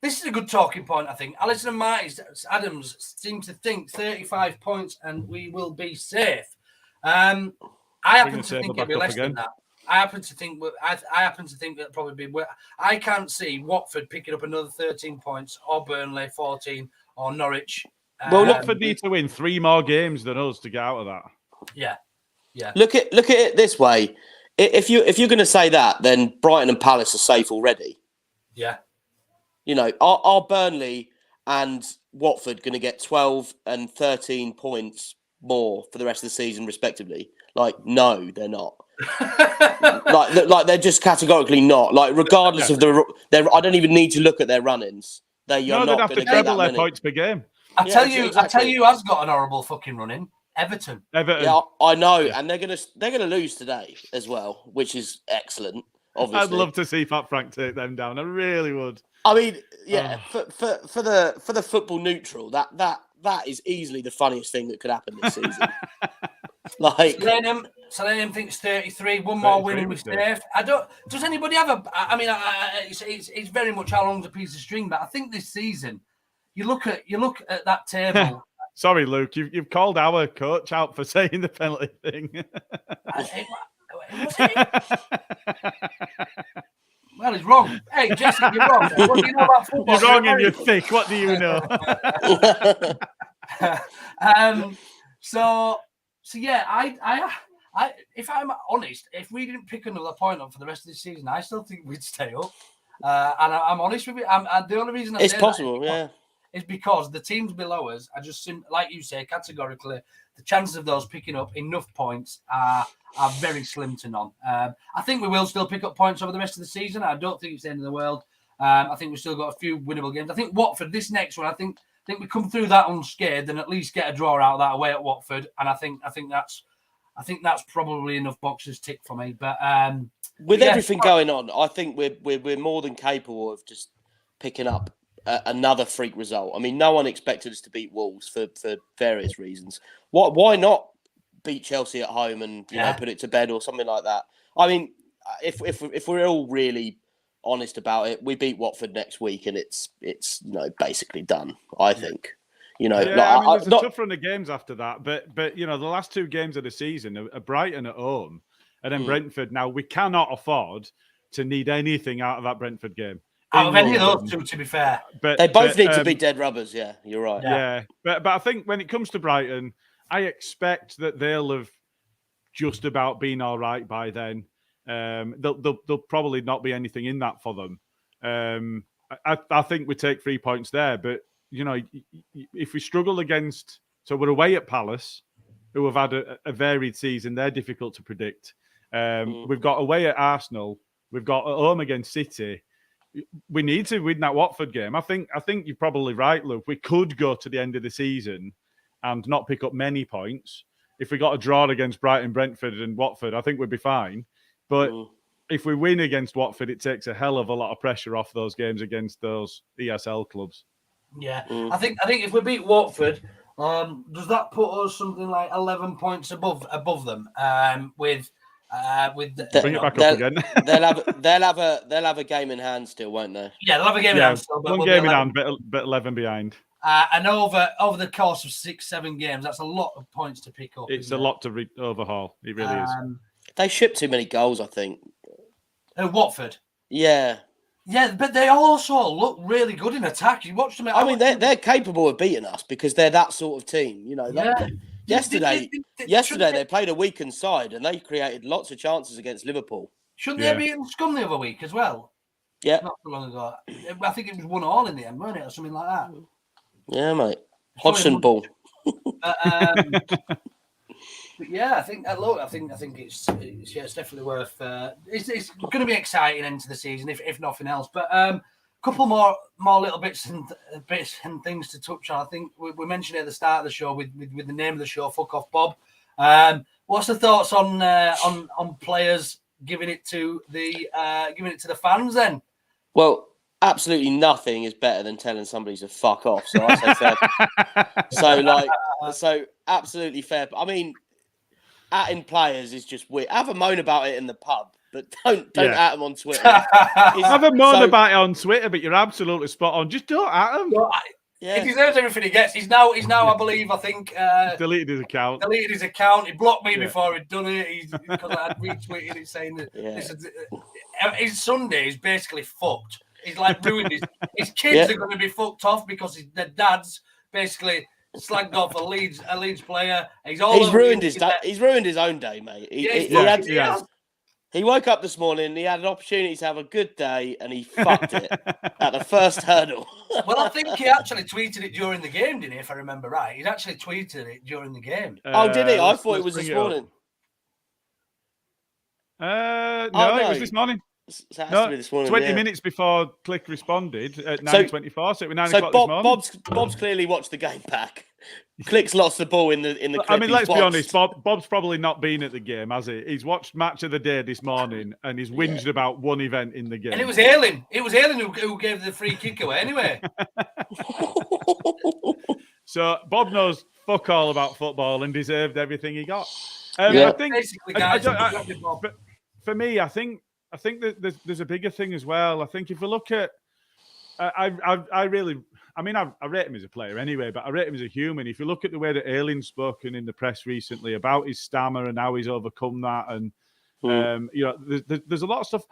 A: This is a good talking point, I think. Alison and Marty Adams seem to think 35 points and we will be safe. I happen to think it'll be less than that. I happen to think that'll probably be. I can't see Watford picking up another 13 points, or Burnley 14, or Norwich.
B: Well, Watford need to win 3 more games than us to get out of that.
A: Yeah.
D: Look at it this way. If you're going to say that, then Brighton and Palace are safe already.
A: Yeah.
D: Are Burnley and Watford going to get 12 and 13 points more for the rest of the season, respectively? No, they're not. They're just categorically not. Regardless of I don't even need to look at their run-ins. They'd
B: have to treble their points per game.
A: I tell you, who has got an horrible fucking run-in? Everton.
D: Yeah, I know, and they're gonna lose today as well, which is excellent. Obviously,
B: I'd love to see Pat Frank take them down. I really would.
D: I mean, for the football neutral, that is easily the funniest thing that could happen this season.
A: Selenium thinks 33. One more win and we're safe. Does anybody have it's very much how long's a piece of string, but I think this season, you look at that table.
B: Sorry, Luke, you've called our coach out for saying the penalty thing.
A: Well, he's wrong. Hey, Jesse, you're wrong. What do you know about football?
B: You're wrong and you're thick. What do you know?
A: So yeah, I if I'm honest, if we didn't pick another point up for the rest of the season, I still think we'd stay up. And I'm honest with you. The only reason
D: it's possible,
A: is because the teams below us are just, like you say, categorically, the chances of those picking up enough points are very slim to none. I think we will still pick up points over the rest of the season. I don't think it's the end of the world. I think we've still got a few winnable games. I think Watford, this next one, I think we come through that unscathed and at least get a draw out of that away at Watford. And I think that's I think that's probably enough boxes ticked for me. But
D: with everything going on, I think we're more than capable of just picking up another freak result. I mean, no one expected us to beat Wolves for various reasons. Why not beat Chelsea at home and put it to bed or something like that? I mean, if we're all really honest about it, we beat Watford next week and it's basically done. I think.
B: There's a tough run of games after that, but the last 2 games of the season are Brighton at home and then Brentford. Now we cannot afford to need anything out of that Brentford game.
A: Out of any of those two, to be fair,
D: but they both need to be dead rubbers. Yeah, you're right.
B: Yeah, but I think when it comes to Brighton, I expect that they'll have just about been all right by then. There'll probably not be anything in that for them. I think we take 3 points there, but if we struggle against, so we're away at Palace, who have had a varied season, they're difficult to predict. We've got away at Arsenal, we've got at home against City. We need to win that Watford game. I think you're probably right, Luke. We could go to the end of the season and not pick up many points. If we got a draw against Brighton, Brentford and Watford, I think we'd be fine. But if we win against Watford, it takes a hell of a lot of pressure off those games against those ESL clubs.
A: Yeah, I think if we beat Watford, does that put us something like 11 points above them? Bring
B: it back up again.
D: they'll have a game in hand still, won't they?
A: Yeah, they'll have a game in hand still.
B: But one game in hand, but 11 behind.
A: And over the course of 6-7 games, that's a lot of points to pick up.
B: It's a lot to overhaul. It really is.
D: They shipped too many goals, I think.
A: Watford.
D: Yeah.
A: Yeah, but they also look really good in attack. You watch them.
D: I mean, they're capable of beating us because they're that sort of team. Yesterday they played a weakened side and they created lots of chances against Liverpool.
A: Shouldn't they have beaten Scum the other week as well?
D: Yeah.
A: Not so long ago. I think it was 1-1 in the end, wasn't it? Or something like that.
D: Yeah, mate. Hodgson ball.
A: But yeah, I think it's definitely worth. It's going to be exciting into the season, if nothing else. But a couple more little bits and things to touch on. I think we mentioned it at the start of the show with the name of the show, "Fuck Off, Bob." What's the thoughts on players giving it to the fans then?
D: Well, absolutely nothing is better than telling somebody to fuck off. So I say fair. So absolutely fair. I mean, atting players is just weird. Have a moan about it in the pub, but don't at them on Twitter.
B: Have a moan about it on Twitter, but you're absolutely spot on. Just don't at them.
A: He deserves everything he gets. He's now, I believe, I think
B: deleted his account.
A: He blocked me before he'd done it. Because I had retweeted it saying that his Sunday is basically fucked. He's like ruined his kids are going to be fucked off because their dad's basically slagged off a Leeds player. He's ruined
D: his own day, mate. He woke up this morning, he had an opportunity to have a good day, and he fucked it at the first hurdle.
A: Well, I think he actually tweeted it during the game, didn't he? If I remember right, he's actually tweeted it during the game.
D: Did he? I thought it was this morning.
B: No, it was this morning.
D: So it has to be this morning,
B: 20 minutes before Click responded at 9:24, so it was 9 o'clock this morning.
D: Bob's clearly watched the game back. Click's lost the ball in the clip.
B: I mean, let's be honest, Bob's probably not been at the game, has he? He's watched Match of the Day this morning and he's whinged about one event in the game.
A: And it was Ayling. Who gave the free kick away anyway.
B: So Bob knows fuck all about football and deserved everything he got. I think,
A: basically, guys,
B: but for me, I think that there's a bigger thing as well. I think if we look at, I rate him as a player anyway, but I rate him as a human. If you look at the way that Aylin's spoken in the press recently about his stammer and how he's overcome that, and there's a lot of stuff.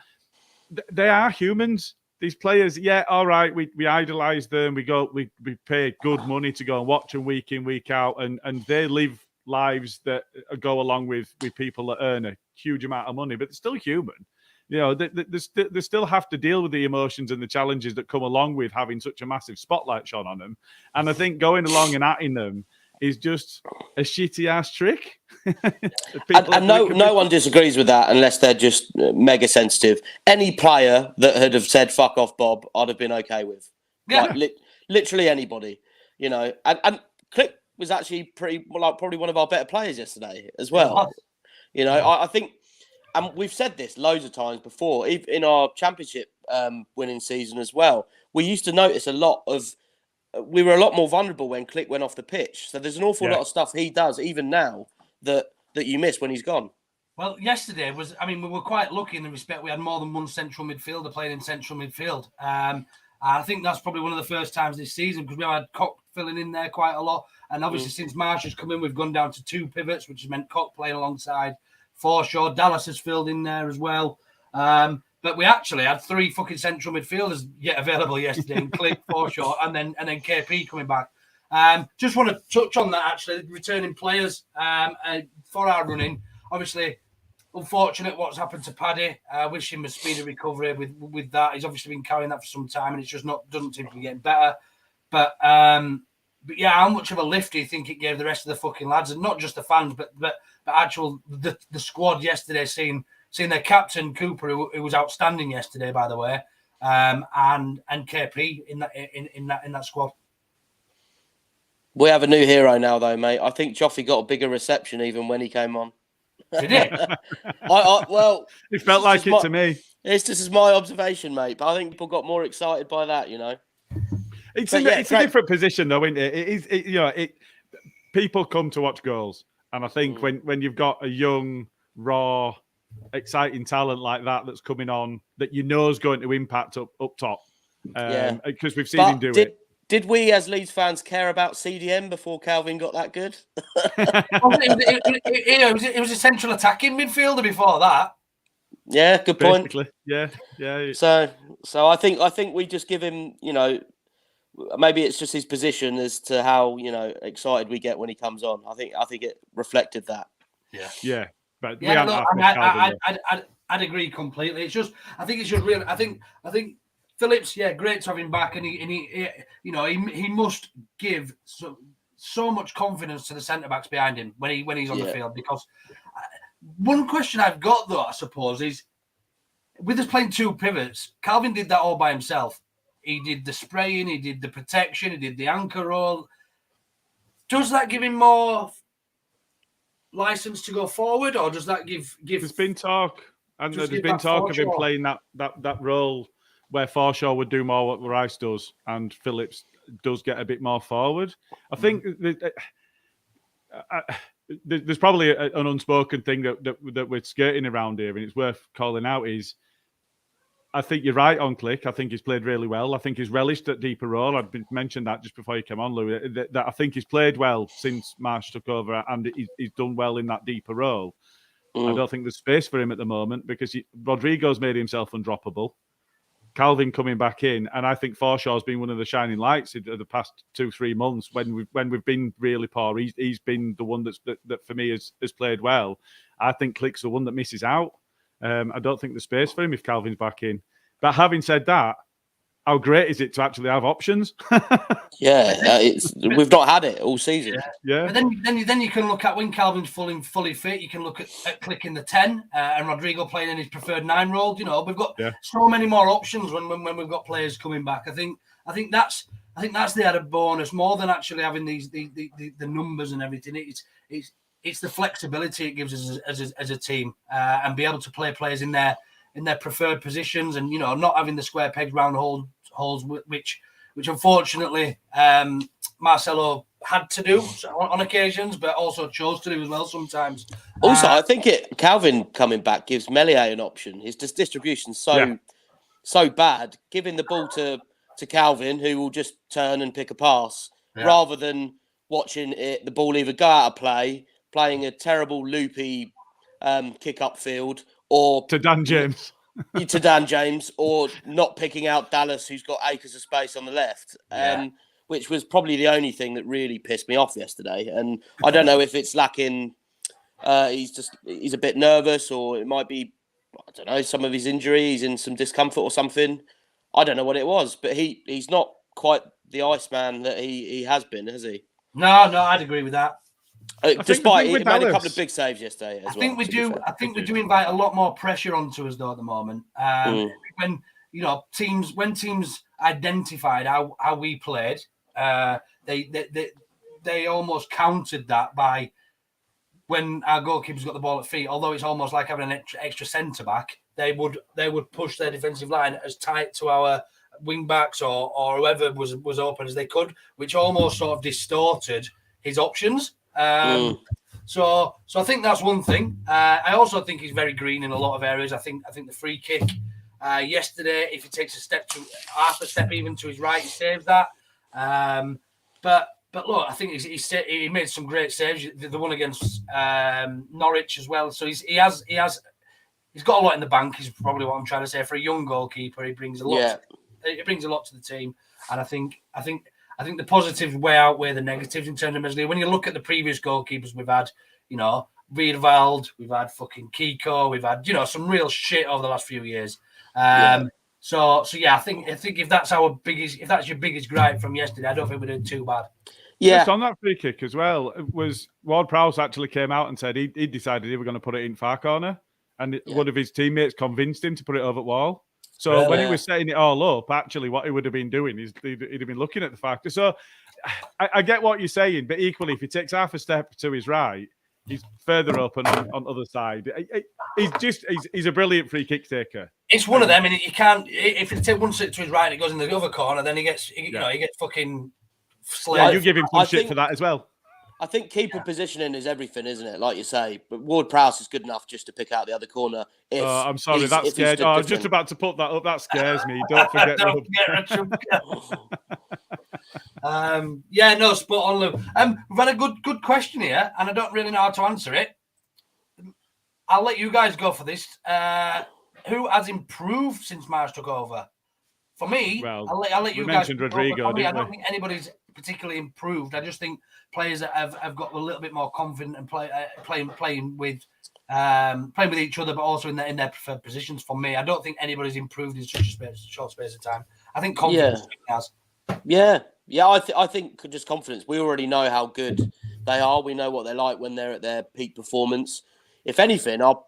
B: They are humans. These players, all right, we idolize them. We pay good money to go and watch them week in, week out, and they live lives that go along with people that earn a huge amount of money, but they're still human. They still have to deal with the emotions and the challenges that come along with having such a massive spotlight shone on them. And I think going along and atting them is just a shitty ass trick.
D: and no one disagrees with that unless they're just mega sensitive. Any player that had have said "fuck off, Bob," I'd have been okay with.
A: Yeah.
D: Like, literally anybody, And Click was actually probably one of our better players yesterday as well. You know, I think, and we've said this loads of times before, even in our championship winning season as well. We used to notice we were a lot more vulnerable when Click went off the pitch. So there's an awful lot of stuff he does, even now, that you miss when he's gone.
A: Well, yesterday we were quite lucky in the respect we had more than one central midfielder playing in central midfield. I think that's probably one of the first times this season because we had Cock filling in there quite a lot. And obviously, since Marsh has come in, we've gone down to 2 pivots, which has meant Cock playing alongside Forshaw. Dallas has filled in there as well. But we actually had 3 fucking central midfielders yet available yesterday in Click, Forshaw, and then KP coming back. Just want to touch on that, actually, returning players for our running. Obviously, unfortunate what's happened to Paddy. I wish him a speedy recovery with that. He's obviously been carrying that for some time, and it's just doesn't seem to be getting better. But yeah, how much of a lift do you think it gave the rest of the fucking lads, and not just the fans, but actual the squad yesterday? Seeing their captain Cooper, who was outstanding yesterday, by the way, and KP in that squad.
D: We have a new hero now, though, mate. I think Joffy got a bigger reception even when he came on.
A: Did it?
D: Well,
B: it felt like it to me.
D: It's just my observation, mate. But I think people got more excited by that, you know.
B: It's a different position, though, isn't it? It is. People come to watch goals, and I think when you've got a young, raw, exciting talent like that that's coming on, that you know is going to impact up top, because we've seen him do it.
D: Did we, as Leeds fans, care about CDM before Calvin got that good?
A: It was a central attacking midfielder before that.
D: Yeah, good point.
B: Basically. Yeah.
D: So I think we just give him, you know, maybe it's just his position as to how, you know, excited we get when he comes on. I think it reflected that.
B: Yeah. But
A: I'd agree completely. It's just I think it's just really I think Phillips, great to have him back, and he must give so much confidence to the centre backs behind him when he's on the field. Because one question I've got though, I suppose, is with us playing 2 pivots, Calvin did that all by himself. He did the spraying, he did the protection, he did the anchor roll. Does that give him more license to go forward, or does that give?
B: There's been talk, and there's been talk of him playing that role where Forshaw would do more what Rice does, and Phillips does get a bit more forward. I think there's probably an unspoken thing that we're skirting around here, and it's worth calling out. Is I think you're right on Click. I think he's played really well. I think he's relished that deeper role. I've mentioned that just before you came on, Louis. That I think he's played well since Marsh took over, and he's done well in that deeper role. I don't think there's space for him at the moment because Rodrigo's made himself undroppable. Calvin coming back in, and I think Forshaw's been one of the shining lights of the past 2-3 months when we've been really poor. He's been the one that for me has played well. I think Click's the one that misses out. I don't think there's space for him if Calvin's back in. But having said that, how great is it to actually have options?
D: We've not had it all season.
A: Yeah. But then you can look at when Calvin's fully fit. You can look at Click in the 10 and Rodrigo playing in his preferred 9 role. You know, we've got so many more options when we've got players coming back. I think that's the added bonus more than actually having the numbers and everything. It's the flexibility it gives us as a team and be able to play players in their preferred positions, and you know, not having the square pegs round holes, which unfortunately Marcelo had to do on occasions, but also chose to do as well sometimes.
D: Also, I think Calvin coming back gives Melier an option. His distribution's so bad, giving the ball to Calvin, who will just turn and pick a pass, rather than watching the ball either go out of play, playing a terrible loopy kick up field, or
B: to Dan James.
D: Or not picking out Dallas, who's got acres of space on the left, which was probably the only thing that really pissed me off yesterday. And I don't know if it's lacking. He's a bit nervous, or it might be, I don't know, some of his injuries and some discomfort or something. I don't know what it was, but he's not quite the Iceman that he has been, has he?
A: No, I'd agree with that.
D: Despite he made a couple of big saves yesterday as well.
A: I think we do invite a lot more pressure onto us though at the moment. When teams identified how we played, they almost countered that by when our goalkeepers got the ball at feet, although it's almost like having an extra centre back, they would push their defensive line as tight to our wing backs or whoever was open as they could, which almost sort of distorted his options. So I think that's one thing. I also think he's very green in a lot of areas. I think the free kick yesterday, if he takes half a step even to his right, he saves that. But look, I think he made some great saves. The one against Norwich as well. So he's got a lot in the bank. Is probably what I'm trying to say. For a young goalkeeper, he brings a lot.
D: Yeah.
A: It brings a lot to the team, and I think the positives outweigh the negatives in terms of Meslier. When you look at the previous goalkeepers we've had, Riedewald, we've had fucking Kiko, we've had some real shit over the last few years. So yeah, I think if that's your biggest gripe from yesterday, I don't think we did too bad.
D: Yeah.
B: Just on that free kick as well, it was Ward-Prowse actually came out and said he decided he was going to put it in far corner, and one of his teammates convinced him to put it over the wall. So when he was setting it all up, actually what he would have been doing is he'd have been looking at the factor. So I get what you're saying, but equally, if he takes half a step to his right, he's further open on the other side. He's a brilliant free kick taker.
A: It's one of them, and you can't. If you take one step to his right, and it goes in the other corner, then he gets fucking slayed.
B: Yeah, you give him some shit for that as well.
D: I think keeper positioning is everything, isn't it? Like you say, but Ward-Prowse is good enough just to pick out the other corner.
B: I'm sorry, that scared. I was just about to put that up. That scares me. Don't forget. Spot on, Lou. We've had a good question here, and I don't really know how to answer it. I'll let you guys go for this. Who has improved since Mars took over? For me, I'll let you guys. Mentioned Rodrigo.
A: I don't think anybody's particularly improved. I just think players that have got a little bit more confident and playing with each other, but also in their preferred positions. For me, I don't think anybody's improved in such a short space of time. I think confidence has.
D: Yeah. I think just confidence. We already know how good they are. We know what they're like when they're at their peak performance. If anything, our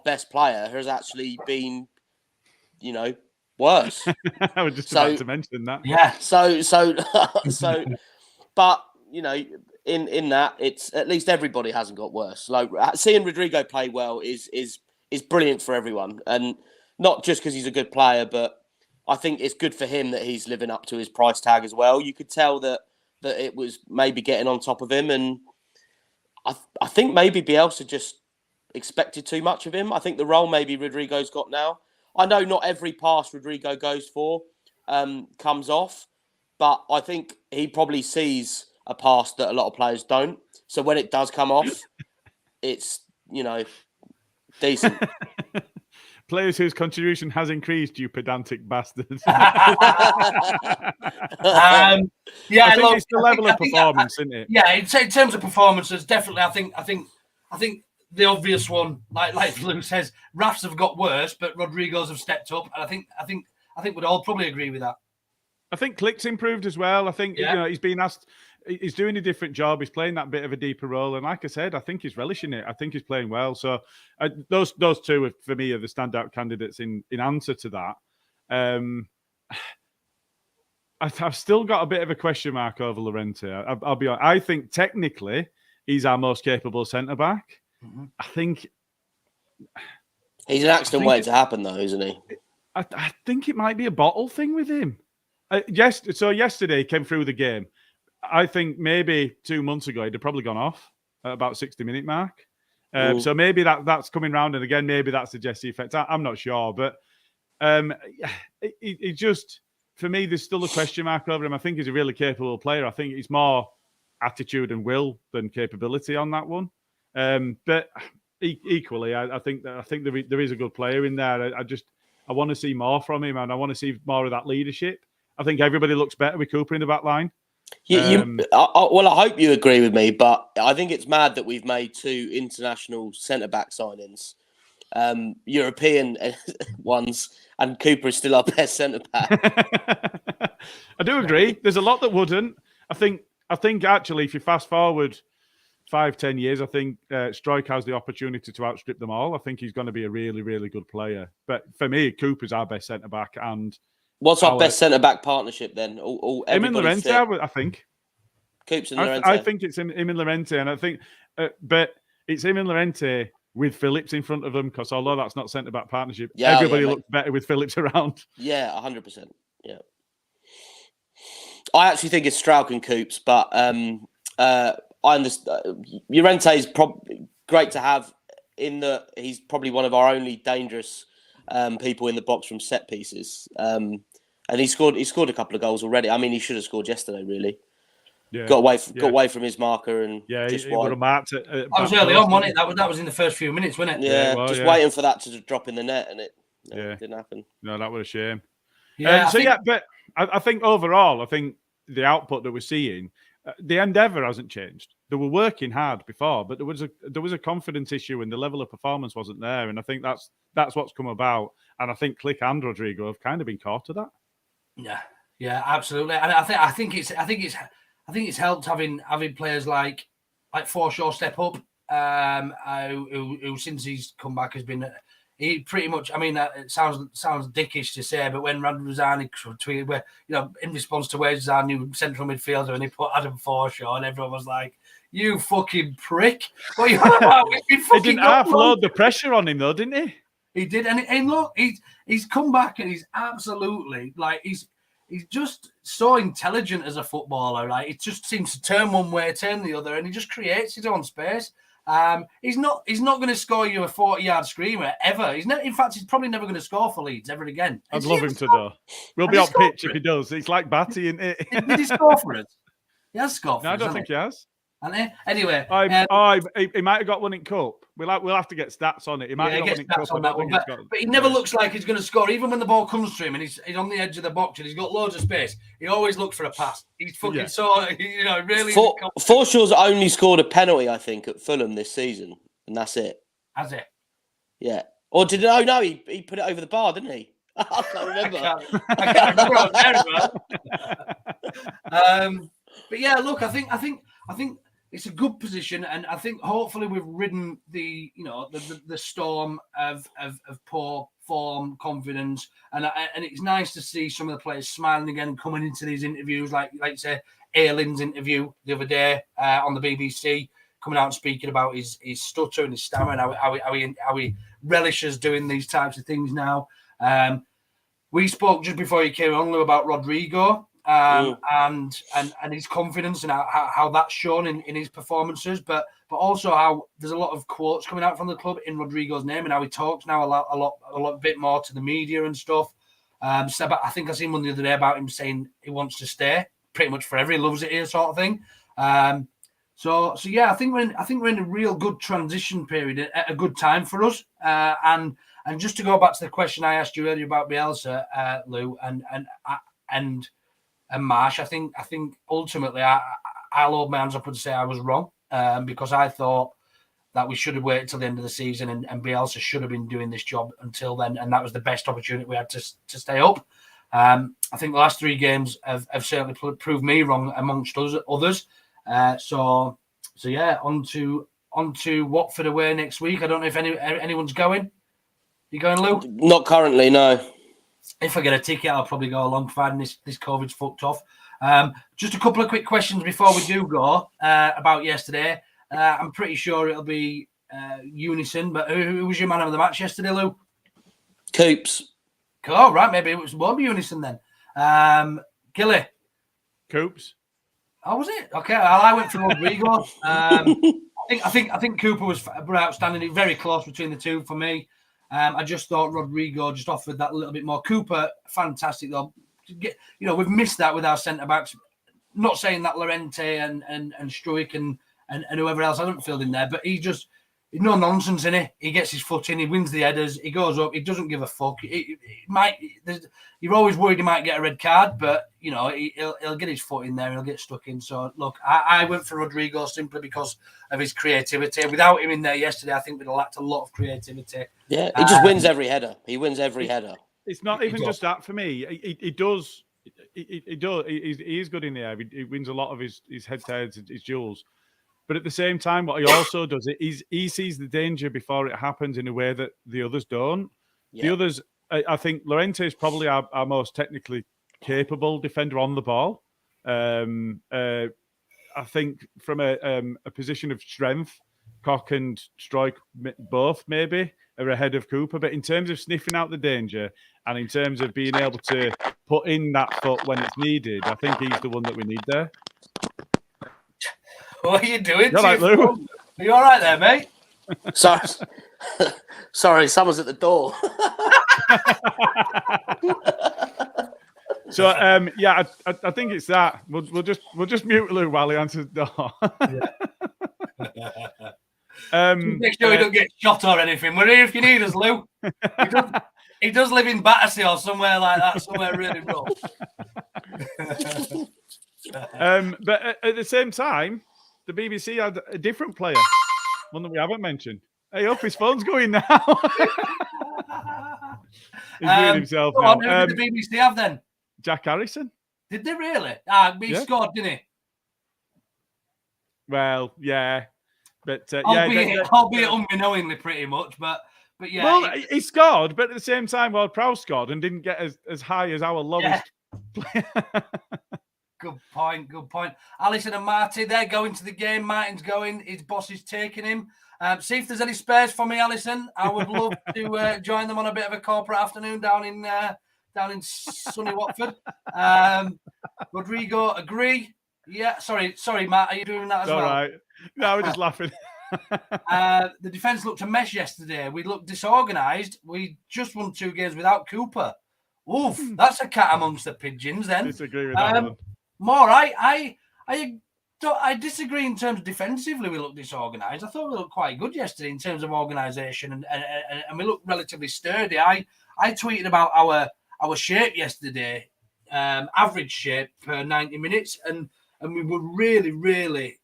D: best player has actually been, worse.
B: I was just about to mention that.
A: Yeah.
D: So, but in that, it's at least everybody hasn't got worse. Like seeing Rodrigo play well is brilliant for everyone, and not just because he's a good player, but I think it's good for him that he's living up to his price tag as well. You could tell that it was maybe getting on top of him, and I think maybe Bielsa just expected too much of him. I think the role maybe Rodrigo's got now. I know not every pass Rodrigo goes for comes off, but I think he probably sees a pass that a lot of players don't. So when it does come off, it's, decent.
B: Players whose contribution has increased, you pedantic bastards.
A: I
B: think it's the level of performance, isn't it?
A: Yeah, in terms of performances, definitely. I think the obvious one, like Lou says, Rafs have got worse, but Rodrigo's have stepped up, and I think we'd all probably agree with that.
B: I think Click's improved as well. I think he's been asked. He's doing a different job. He's playing that bit of a deeper role, and like I said, I think he's relishing it. I think he's playing well. So those two, for me, are the standout candidates in answer to that. I've still got a bit of a question mark over Llorente. I'll be honest. I think technically he's our most capable centre back. Mm-hmm. I think
D: he's an accident waiting to happen, though, isn't he?
B: I think it might be a bottle thing with him. So yesterday he came through the game. I think maybe 2 months ago he'd have probably gone off at about 60-minute mark. So maybe that's coming round, and again maybe that's the Jesse effect. I'm not sure, but he just, for me, there's still a question mark over him. I think he's a really capable player. I think it's more attitude and will than capability on that one. But equally, I think there is a good player in there. I want to see more from him, and I want to see more of that leadership. I think everybody looks better with Cooper in the back line.
D: I hope you agree with me, but I think it's mad that we've made 2 international centre-back signings, European ones, and Cooper is still our best centre-back.
B: I do agree. There's a lot that wouldn't. I think actually, if you fast forward 5-10 years, I think Struijk has the opportunity to outstrip them all. I think he's going to be a really, really good player. But for me, Cooper's our best centre-back, and
D: what's our best centre-back partnership then?
B: Him and Llorente, I think.
D: Coops and Llorente.
B: I think it's him and Llorente, and I think, but it's him and Llorente with Phillips in front of them, because although that's not centre-back partnership, everybody looks better with Phillips around.
D: Yeah, 100%. Yeah. I actually think it's Strauch and Coops, but I understand. Llorente is probably great to have in that he's probably one of our only dangerous people in the box from set pieces. And he scored a couple of goals already. I mean, he should have scored yesterday, really.
B: Yeah.
D: Got away from his marker and
B: he would have marked it.
A: That was early on, wasn't it? That was in the first few minutes, wasn't it?
D: Yeah, waiting for that to drop in the net, and it didn't happen.
B: No, that was a shame.
A: Yeah,
B: but I think overall, I think the output that we're seeing, the endeavour hasn't changed. They were working hard before, but there was a confidence issue, and the level of performance wasn't there. And I think that's what's come about. And I think Click and Rodrigo have kind of been caught to that.
A: Yeah, absolutely. And I think it's helped having players like Forshaw step up, who since he's come back has been. He pretty much, I mean, it sounds dickish to say, but when Radrizzani tweeted, where in response to where's our new central midfielder, and he put Adam Forshaw, and everyone was like, "You fucking prick!" What are you on about?
B: He didn't offload the pressure on him, though, didn't he?
A: He did, and look, he's come back, and he's absolutely he's just so intelligent as a footballer. Like, it just seems to turn one way, turn the other, and he just creates his own space. He's not going to score you a 40-yard screamer ever. In fact, he's probably never going to score for Leeds ever again.
B: I'd love him to though. We'll be on pitch if he does. It's like Batty, isn't it?
A: Did he score for us? He has scored for us.
B: No, I don't think he has.
A: Anyway,
B: he might have got one in cup. We'll have to get stats on it. He might have got one in cup
A: on that one, but he never looks like he's going to score. Even when the ball comes to him and he's on the edge of the box and he's got loads of space, he always looks for a pass. He's fucking really.
D: Forshaw's only scored a penalty, I think, at Fulham this season, and that's it.
A: Has it?
D: Yeah. Or did it? Oh no, he put it over the bar, didn't he? I can't remember.
A: I can't remember. But yeah, look, I think it's a good position, and I think hopefully we've ridden the storm of poor form, confidence, and it's nice to see some of the players smiling again and coming into these interviews, like say Aylin's interview the other day on the BBC, coming out and speaking about his stutter and his stammer and how he relishes doing these types of things now. We spoke just before you came on, Lou, about Rodrigo. And his confidence and how that's shown in his performances, but also how there's a lot of quotes coming out from the club in Rodrigo's name, and how he talks now a lot bit more to the media and stuff. So I think I seen one the other day about him saying he wants to stay pretty much forever. He loves it here, sort of thing. So yeah, I think we're in a real good transition period at a good time for us. And just to go back to the question I asked you earlier about Bielsa, Lou, and Marsh, I think ultimately I'll hold my hands up and say I was wrong, because I thought that we should have waited till the end of the season, and Bielsa should have been doing this job until then, and that was the best opportunity we had to stay up. I think the last 3 games have certainly proved me wrong amongst others. So yeah, on to Watford away next week. I don't know if anyone's going. You going, Lou?
D: Not currently, no.
A: If I get a ticket, I'll probably go along, providing this COVID's fucked off. Just a couple of quick questions before we do go about yesterday. I'm pretty sure it'll be unison, but who was your man of the match yesterday, Lou?
D: Coops.
A: Oh, right, maybe it won't be unison then. Gilly?
B: Coops.
A: Oh, was it? Okay, I went for Rodrigo. I think Cooper was outstanding. Very close between the two for me. I just thought Rodrigo just offered that a little bit more. Cooper, fantastic though. We've missed that with our centre backs. Not saying that Llorente and Struijk and whoever else hasn't filled in there, but he's no nonsense in it. He gets his foot in, he wins the headers, he goes up, he doesn't give a fuck. You're always worried he might get a red card, but he'll get his foot in there, he'll get stuck in. So look, I went for Rodrigo simply because of his creativity. Without him in there yesterday, I think we'd have lacked a lot of creativity.
D: Yeah, he just wins every header. He wins every header.
B: It's not even just that for me. He does. He is good in the air. He wins a lot of his head-to-heads, his duels. But at the same time, what he also does is he sees the danger before it happens in a way that the others don't. Yeah. The others, I think Llorente is probably our most technically capable defender on the ball. I I think from a position of strength, Cock and Stroik both maybe are ahead of Cooper. But in terms of sniffing out the danger and in terms of being able to put in that foot when it's needed, I think he's the one that we need there.
A: What are you doing?
B: You're right, Lou.
A: Are you all right there, mate?
D: Sorry, someone's at the door.
B: So yeah, I think it's that. We'll just mute Lou while he answers the door.
A: Make sure he don't get shot or anything. We're here if you need us, Lou. He does live in Battersea or somewhere like that, somewhere really rough.
B: But at the same time, the BBC had a different player, one that we haven't mentioned. Hey, up, his phone's going now. He's doing himself now.
A: Who did the BBC have then?
B: Jack Harrison.
A: Did they really? He scored, didn't he?
B: Well, yeah. But
A: albeit unbeknowingly pretty much, but yeah.
B: Well, he scored, but at the same time, Ward-Prowse scored and didn't get as high as our lowest player.
A: Good point. Alisson and Marty, they're going to the game. Martin's going. His boss is taking him. See if there's any spares for me, Alisson. I would love to join them on a bit of a corporate afternoon down in sunny Watford. Rodrigo, agree. Yeah, sorry, Matt. Are you doing that as well?
B: All right. No, we're just laughing.
A: The defence looked a mess yesterday. We looked disorganised. We just won 2 games without Cooper. Oof, that's a cat amongst the pigeons then.
B: Disagree with that one.
A: More, I disagree in terms of defensively. We looked disorganised. I thought we looked quite good yesterday in terms of organisation, and we looked relatively sturdy. I tweeted about our shape yesterday, average shape per 90 minutes, and we were really, really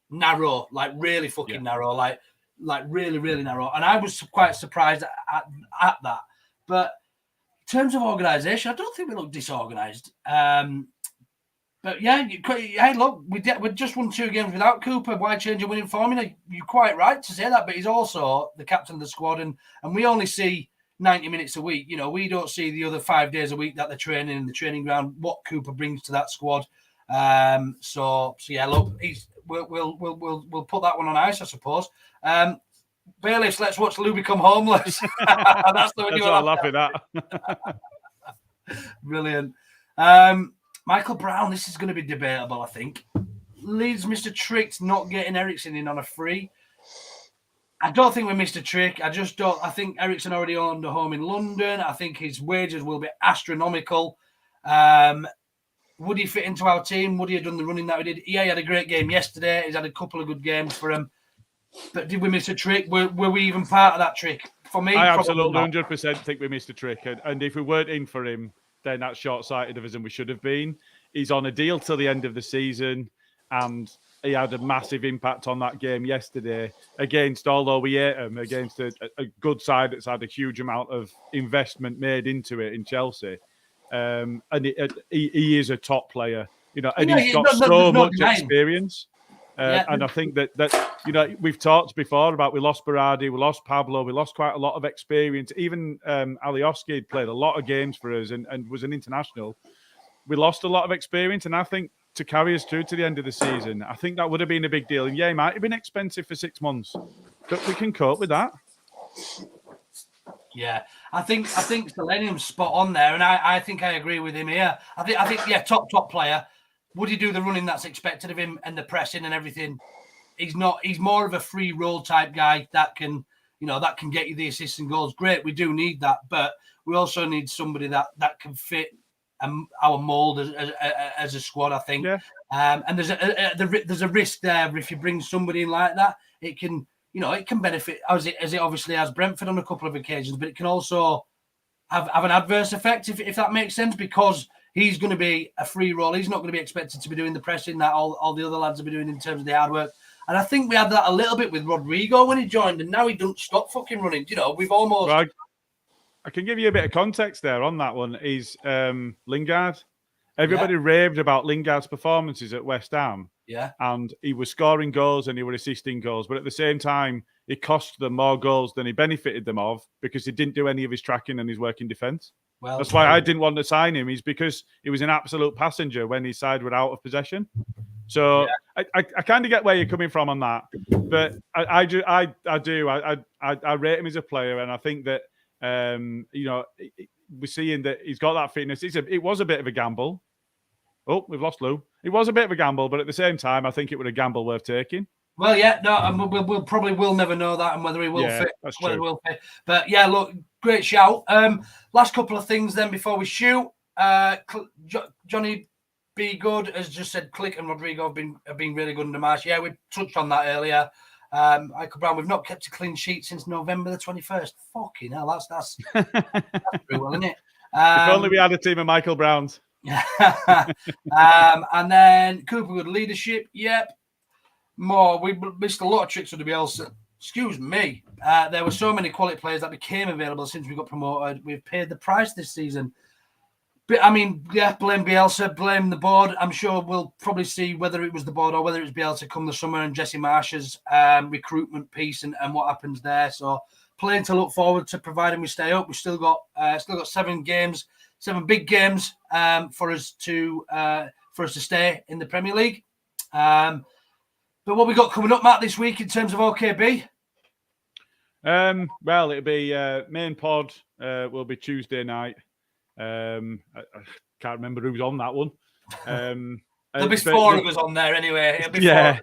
A: narrow, like really fucking narrow, like really, really narrow. And I was quite surprised at that. But in terms of organisation, I don't think we look disorganised. But yeah, hey, look, we just won 2 games without Cooper. Why change a winning formula? You're quite right to say that, but he's also the captain of the squad, and we only see 90 minutes a week. You know, we don't see the other 5 days a week that they're training in the training ground, what Cooper brings to that squad. So yeah, look, we'll put that one on ice, I suppose. Bailiffs, let's watch Lou become homeless. That's the one you
B: were laughing at.
A: Brilliant. Michael Brown, this is going to be debatable, I think. Leeds Mr. Trick's not getting Ericsson in on a free. I don't think we missed a trick. I just don't. I think Ericsson already owned a home in London. I think his wages will be astronomical. Would he fit into our team? Would he have done the running that we did? Yeah, he had a great game yesterday. He's had a couple of good games for him. But did we miss a trick? Were we even part of that trick? For me,
B: I absolutely 100% think we missed a trick. And if we weren't in for him, then that's short-sighted of us, and we should have been. He's on a deal till the end of the season, and he had a massive impact on that game yesterday against, although we ate him, against a good side that's had a huge amount of investment made into it in Chelsea. And he is a top player, you know, and he's got so much experience. And I think that you know, we've talked before about we lost Berardi, we lost Pablo, we lost quite a lot of experience. Even Alioski played a lot of games for us and was an international. We lost a lot of experience, and I think to carry us through to the end of the season, I think that would have been a big deal. And yeah, it might have been expensive for 6 months, but we can cope with that.
A: Yeah, I think Selenium's spot on there, and I think I agree with him here. I think yeah, top player. Would he do the running that's expected of him and the pressing and everything? He's not. He's more of a free roll type guy that can get you the assists and goals. Great, we do need that, but we also need somebody that can fit our mold as a squad. I think. Yeah. And there's a risk there if you bring somebody in like that. It can benefit as it obviously has Brentford on a couple of occasions, but it can also have an adverse effect if that makes sense, because he's going to be a free roll. He's not going to be expected to be doing the pressing that all the other lads will be doing in terms of the hard work. And I think we had that a little bit with Rodrigo when he joined, and now he doesn't stop fucking running. You know, we've almost...
B: Well, I can give you a bit of context there on that one. He's Lingard. Everybody raved about Lingard's performances at West Ham.
A: Yeah.
B: And he was scoring goals and he was assisting goals. But at the same time, he cost them more goals than he benefited them of because he didn't do any of his tracking and his work in defence. Well, that's why I didn't want to sign him. Is because he was an absolute passenger when his side were out of possession. So I kind of get where you're coming from on that, but I do. I rate him as a player, and I think that we're seeing that he's got that fitness. It was a bit of a gamble. Oh, we've lost Lou. It was a bit of a gamble, but at the same time, I think it was a gamble worth taking.
A: Well, yeah, no, and we'll probably will never know that, and whether he will fit.
B: That's
A: whether
B: true.
A: he will fit. But yeah, look, great shout. Last couple of things then before we shoot. Johnny B. Good has just said Click and Rodrigo have been really good in the match. Yeah, we touched on that earlier. Michael Brown, we've not kept a clean sheet since November the 21st. Fucking hell, that's brutal, isn't it?
B: If only we had a team of Michael Browns.
A: And then Cooper Good leadership. Yep. More. We missed a lot of tricks with the Bielsa. Excuse me. There were so many quality players that became available since we got promoted. We've paid the price this season. But I mean, yeah, blame Bielsa, blame the board. I'm sure we'll probably see whether it was the board or whether it's Bielsa come the summer and Jesse Marsh's recruitment piece and what happens there. So plenty to look forward to, providing we stay up. We've still got 7 games, 7 big games for us to stay in the Premier League. But what we got coming up, Matt, this week in terms of OKB?
B: Well, it'll be main pod will be Tuesday night. I can't remember who's on that one.
A: There'll be 4 of us on there anyway. It'll be 4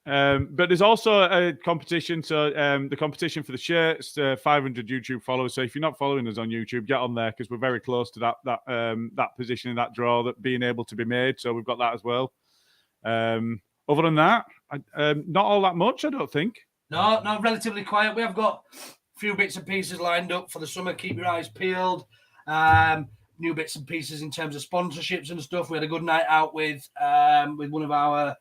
B: but there's also a competition. So the competition for the shirts, 500 YouTube followers. So if you're not following us on YouTube, get on there because we're very close to that position in that draw that being able to be made. So we've got that as well. Other than that, not all that much, I don't think.
A: No, relatively quiet. We have got a few bits and pieces lined up for the summer. Keep your eyes peeled. New bits and pieces in terms of sponsorships and stuff. We had a good night out with one of our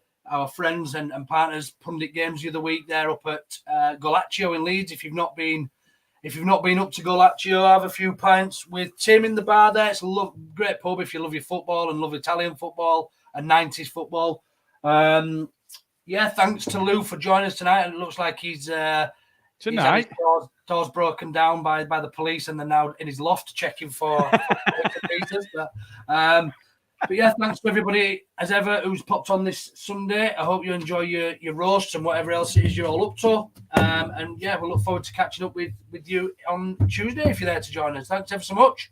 A: friends and partners, Pundit Games, the other week. They're up at Golaccio in Leeds. If you've not been up to Golaccio, have a few pints with Tim in the bar there. It's a great pub if you love your football and love Italian football and 90s football. Thanks to Lou for joining us tonight. And it looks like he's
B: tonight.
A: Doors broken down by the police, and they're now in his loft checking for pieces. But yeah, thanks to everybody as ever who's popped on this Sunday. I hope you enjoy your roasts and whatever else it is you're all up to. And yeah, we'll look forward to catching up with you on Tuesday if you're there to join us. Thanks ever so much.